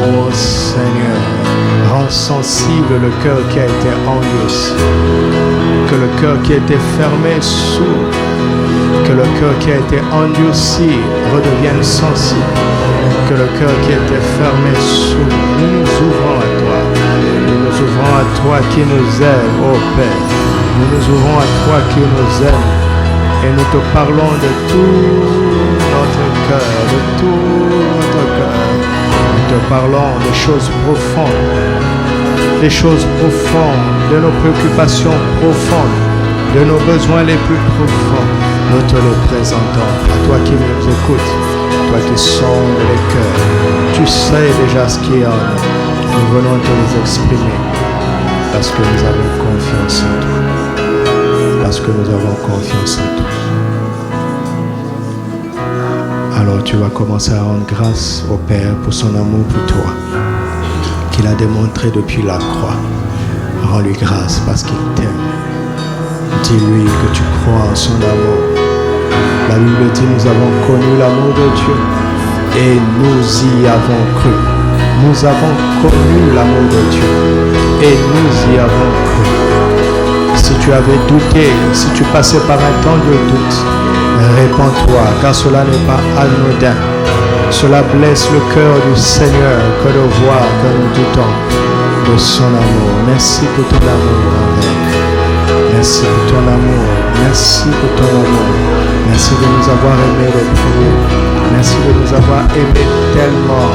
Ô Seigneur, rends sensible le cœur qui a été endurci. Que le cœur qui a été fermé s'ouvre. Que le cœur qui a été endurci redevienne sensible. Que le cœur qui a été fermé s'ouvre. Nous nous ouvrons à toi. Nous nous ouvrons à toi qui nous aime, ô Père. Nous nous ouvrons à toi qui nous aime. Et nous te parlons de tout notre cœur, de tout notre cœur. Nous te parlons des choses profondes. Des choses profondes, de nos préoccupations profondes, de nos besoins les plus profonds. Nous te les présentons à toi qui nous écoutes, toi qui sondes les cœurs. Tu sais déjà ce qu'il y a en nous. Nous venons te les exprimer parce que nous avons confiance en toi. Parce que nous avons confiance en toi. Alors tu vas commencer à rendre grâce au Père pour son amour pour toi, qu'il a démontré depuis la croix. Rends-lui grâce parce qu'il t'aime. Dis-lui que tu crois en son amour. La Bible dit nous avons connu l'amour de Dieu et nous y avons cru. Nous avons connu l'amour de Dieu et nous y avons cru. Si tu avais douté, si tu passais par un temps de doute, répands-toi car cela n'est pas anodin. Cela blesse le cœur du Seigneur que de voir que nous doutons de son amour. Merci pour ton amour envers nous. Merci pour ton amour. Merci pour ton amour. Merci de nous avoir aimés le premier. Merci de nous avoir aimés tellement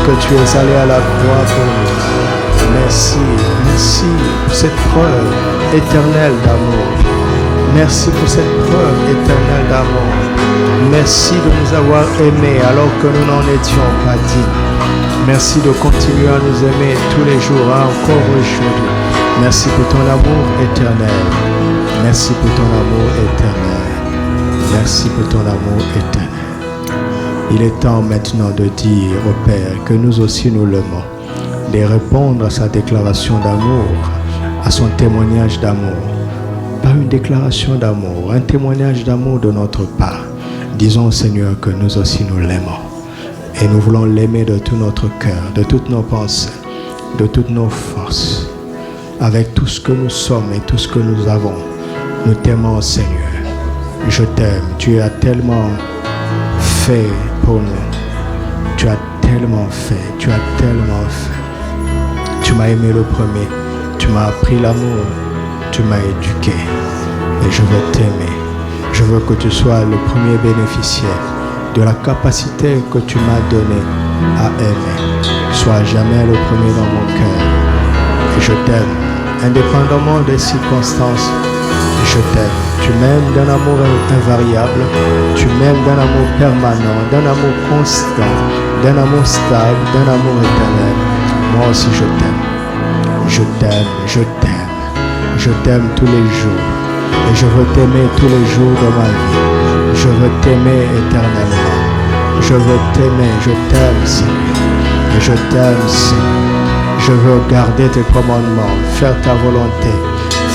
que tu es allé à la croix pour nous. Merci, merci pour cette preuve éternelle d'amour. Merci pour cette preuve éternelle d'amour. Merci de nous avoir aimés alors que nous n'en étions pas dignes. Merci de continuer à nous aimer tous les jours, encore aujourd'hui. Merci pour ton amour éternel. Merci pour ton amour éternel. Merci pour ton amour éternel. Il est temps maintenant de dire au Père que nous aussi nous l'aimons, de répondre à sa déclaration d'amour, à son témoignage d'amour. Pas une déclaration d'amour, un témoignage d'amour de notre part. Disons au Seigneur que nous aussi nous l'aimons. Et nous voulons l'aimer de tout notre cœur, de toutes nos pensées, de toutes nos forces. Avec tout ce que nous sommes et tout ce que nous avons, nous t'aimons, Seigneur. Je t'aime. Tu as tellement fait pour nous. Tu as tellement fait. Tu as tellement fait. Tu m'as aimé le premier. Tu m'as appris l'amour. Tu m'as éduqué. Et je veux t'aimer. Je veux que tu sois le premier bénéficiaire de la capacité que tu m'as donnée à aimer. Sois jamais le premier dans mon cœur. Et je t'aime. Indépendamment des circonstances, je t'aime. Tu m'aimes d'un amour invariable. Tu m'aimes d'un amour permanent, d'un amour constant, d'un amour stable, d'un amour éternel. Moi aussi je t'aime. Je t'aime, je t'aime. Je t'aime tous les jours. Et je veux t'aimer tous les jours de ma vie. Je veux t'aimer éternellement. Je veux t'aimer, je t'aime, Seigneur. Et je t'aime, Seigneur. Je veux garder tes commandements, faire ta volonté,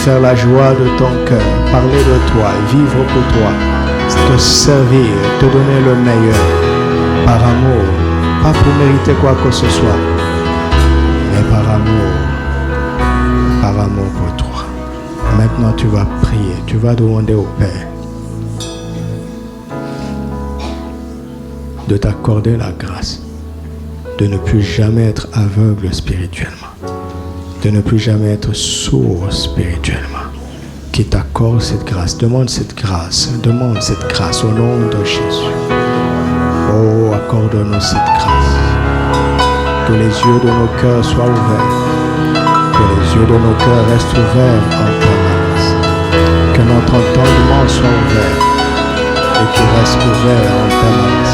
faire la joie de ton cœur, parler de toi, vivre pour toi, te servir, te donner le meilleur, par amour, pas pour mériter quoi que ce soit, mais par amour pour toi. Maintenant tu vas prier, tu vas demander au Père de t'accorder la grâce de ne plus jamais être aveugle spirituellement, de ne plus jamais être sourd spirituellement. Qui t'accorde cette grâce. Demande cette grâce au nom de Jésus. Oh, accorde-nous cette grâce. Que les yeux de nos cœurs soient ouverts. Que les yeux de nos cœurs restent ouverts en permanence. Que notre entendement soit ouvert et qu'il reste ouvert en permanence.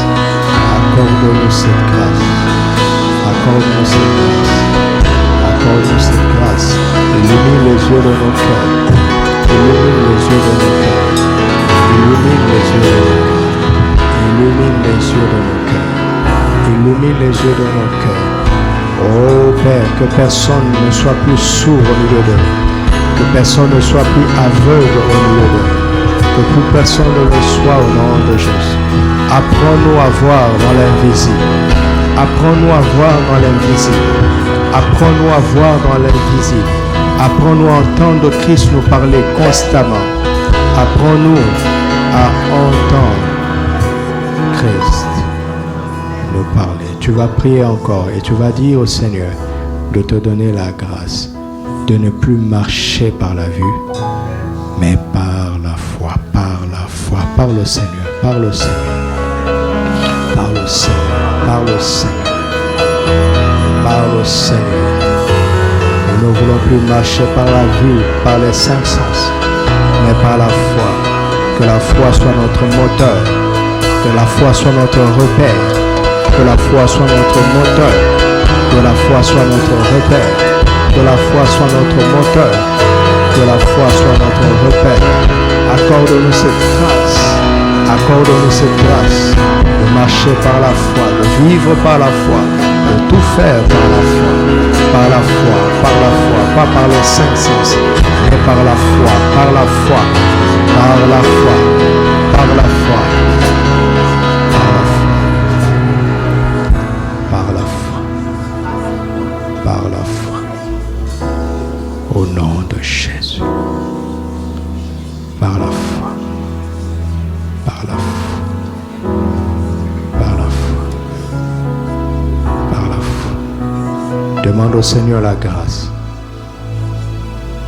Accorde-nous cette grâce. Accorde-nous cette grâce. Accorde-nous cette grâce. Illumine les yeux de nos cœurs. Illumine les yeux de nos cœurs. Illumine les yeux de nos cœurs. Illumine les yeux de nos cœurs. Illumine les yeux de nos cœurs. Oh Père, que personne ne soit plus sourd au milieu de nous. Que personne ne soit plus aveugle au milieu de nous. Que plus personne ne le soit au nom de Jésus. Apprends-nous à voir dans l'invisible. Apprends-nous à voir dans l'invisible. Apprends-nous à voir dans l'invisible. Apprends-nous à entendre Christ nous parler constamment. Apprends-nous à entendre Christ nous parler. Tu vas prier encore et tu vas dire au Seigneur de te donner la grâce de ne plus marcher par la vue, mais par la foi, par la foi, par le Seigneur, par le Seigneur, par le Seigneur, par le Seigneur, par le Seigneur. Nous ne voulons plus marcher par la vue, par les cinq sens, mais par la foi. Que la foi soit notre moteur, que la foi soit notre repère, que la foi soit notre moteur, que la foi soit notre repère, que la foi soit notre moteur, que la foi soit notre repère. Accorde-nous cette grâce, accorde-nous cette grâce de marcher par la foi, de vivre par la foi, de tout faire par la foi, par la foi, par la foi, pas par les cinq sens, mais par la foi, par la foi, par la foi, par la foi, par la foi, par la foi, par la foi, au nom de Jésus, par la foi, par la foi, par la foi, par la foi. Demande au Seigneur la grâce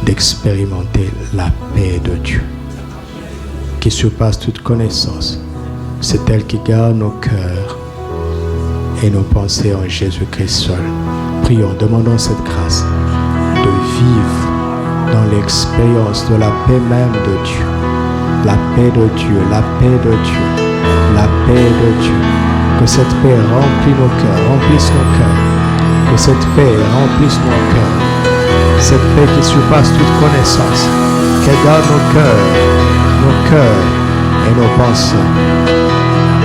d'expérimenter la paix de Dieu qui surpasse toute connaissance. C'est elle qui garde nos cœurs et nos pensées en Jésus-Christ seul. Prions, demandons cette grâce de vivre dans l'expérience de la paix même de Dieu. La paix de Dieu, la paix de Dieu, la paix de Dieu. Que cette paix remplit nos cœurs, remplisse nos cœurs. Que cette paix remplisse nos cœurs. Cette paix qui surpasse toute connaissance, qu'elle garde nos cœurs et nos pensées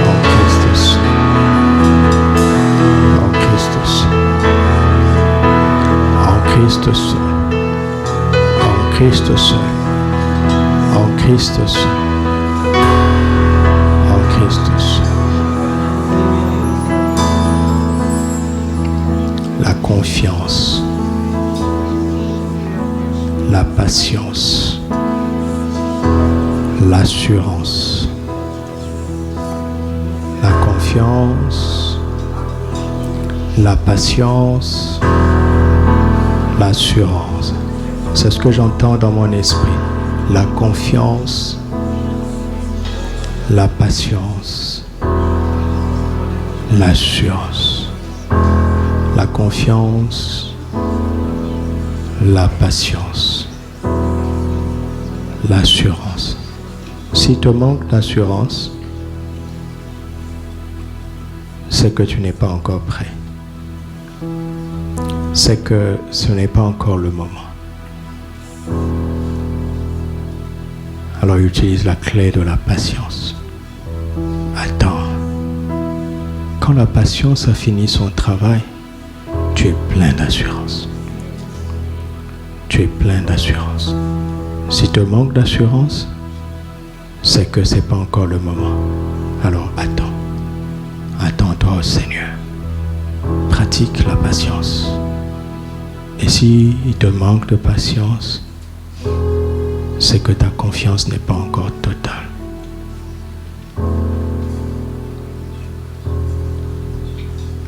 en Christus. En Christus. En Christus. En Christus. En Christus. En Christus. La confiance, la patience, l'assurance, la confiance, la patience, l'assurance. C'est ce que j'entends dans mon esprit. La confiance, la patience, l'assurance. La confiance, la patience, l'assurance. Si te manque d'assurance, c'est que tu n'es pas encore prêt. C'est que ce n'est pas encore le moment. Alors utilise la clé de la patience. Attends. Quand la patience a fini son travail, tu es plein d'assurance. Tu es plein d'assurance. Si tu manques d'assurance, c'est que ce n'est pas encore le moment. Alors attends. Attends-toi au Seigneur. Pratique la patience. Et si il te manque de patience, c'est que ta confiance n'est pas encore totale.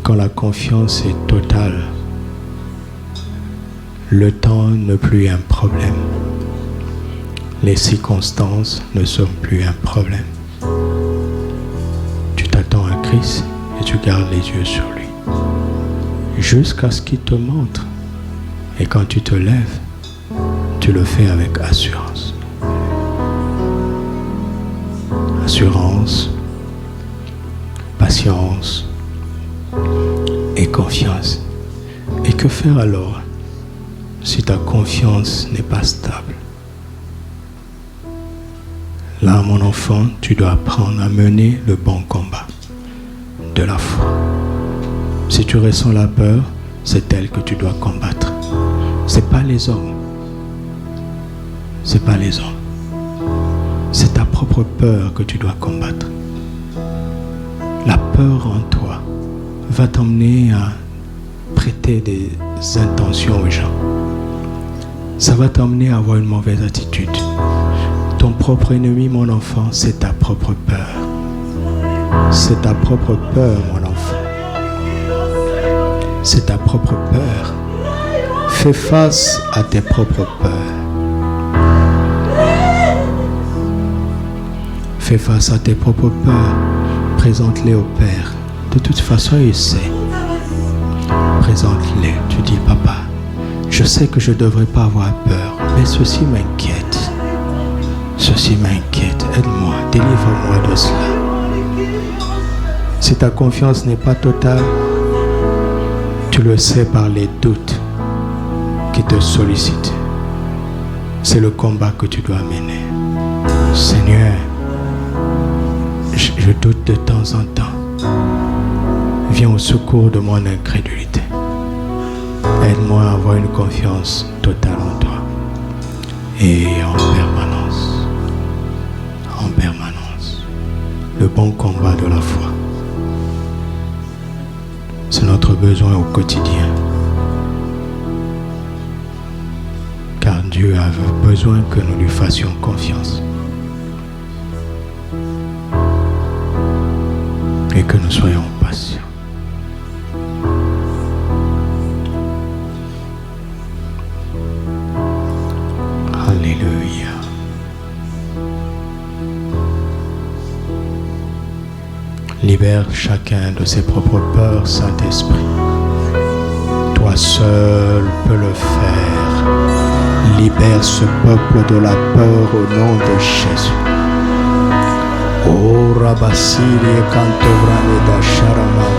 Quand la confiance est totale, le temps n'est plus un problème. Les circonstances ne sont plus un problème. Tu t'attends à Christ et tu gardes les yeux sur lui. Jusqu'à ce qu'il te montre. Et quand tu te lèves, tu le fais avec assurance. Assurance, patience et confiance. Et que faire alors si ta confiance n'est pas stable? Là, mon enfant, tu dois apprendre à mener le bon combat de la foi. Si tu ressens la peur, c'est elle que tu dois combattre. C'est pas les hommes. C'est pas les hommes. C'est ta propre peur que tu dois combattre. La peur en toi va t'emmener à prêter des intentions aux gens. Ça va t'emmener à avoir une mauvaise attitude. Ton propre ennemi, mon enfant, c'est ta propre peur. C'est ta propre peur, mon enfant. C'est ta propre peur. Fais face à tes propres peurs. Fais face à tes propres peurs. Présente-les au Père. De toute façon, il sait. Présente-les. Tu dis, papa, je sais que je ne devrais pas avoir peur, mais ceci m'inquiète. Ceci m'inquiète. Aide-moi, délivre-moi de cela. Si ta confiance n'est pas totale, tu le sais par les doutes qui te sollicitent. C'est le combat que tu dois mener. Seigneur, je doute de temps en temps. Viens au secours de mon incrédulité. Aide-moi à avoir une confiance totale en toi. Et en permanence. En permanence. Le bon combat de la foi. C'est notre besoin au quotidien. Car Dieu a besoin que nous lui fassions confiance. Et que nous soyons patients. Alléluia. Libère chacun de ses propres peurs, Saint-Esprit. Toi seul peux le faire. Libère ce peuple de la peur au nom de Jésus. Oh Rabasiri Kantovrane da Sharamat.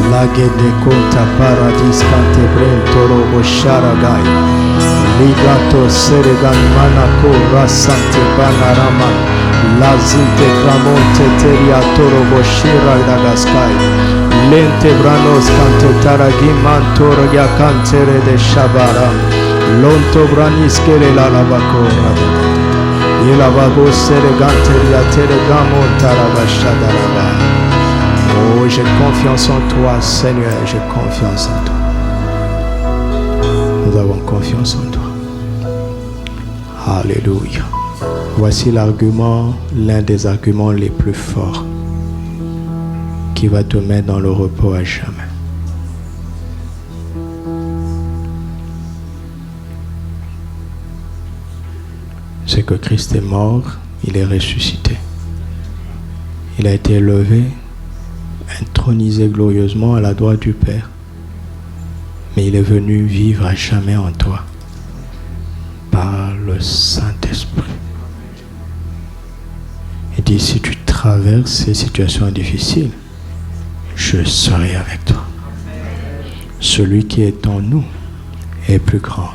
Lagede Kota Paradis Cantebrel Toro Bosharagai Ligato Seregan Manako Rasante Banarama Lazinte Kramonte Teria Toro Boshira Dagaskai Lente Branos Cante Taragiman Toro Yakantere de Shabara Lonto Braniskele Lalabako Yelavago Sereganteria Telegamo Tarabashadaraga. Oh, j'ai confiance en toi, Seigneur, j'ai confiance en toi. Nous avons confiance en toi. Alléluia. Voici l'argument, l'un des arguments les plus forts qui va te mettre dans le repos à jamais. C'est que Christ est mort, il est ressuscité. Il a été élevé, intronisé glorieusement à la droite du Père. Mais il est venu vivre à jamais en toi par le Saint-Esprit. Il dit, si tu traverses ces situations difficiles, je serai avec toi. Celui qui est en nous est plus grand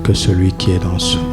que celui qui est dans ce monde.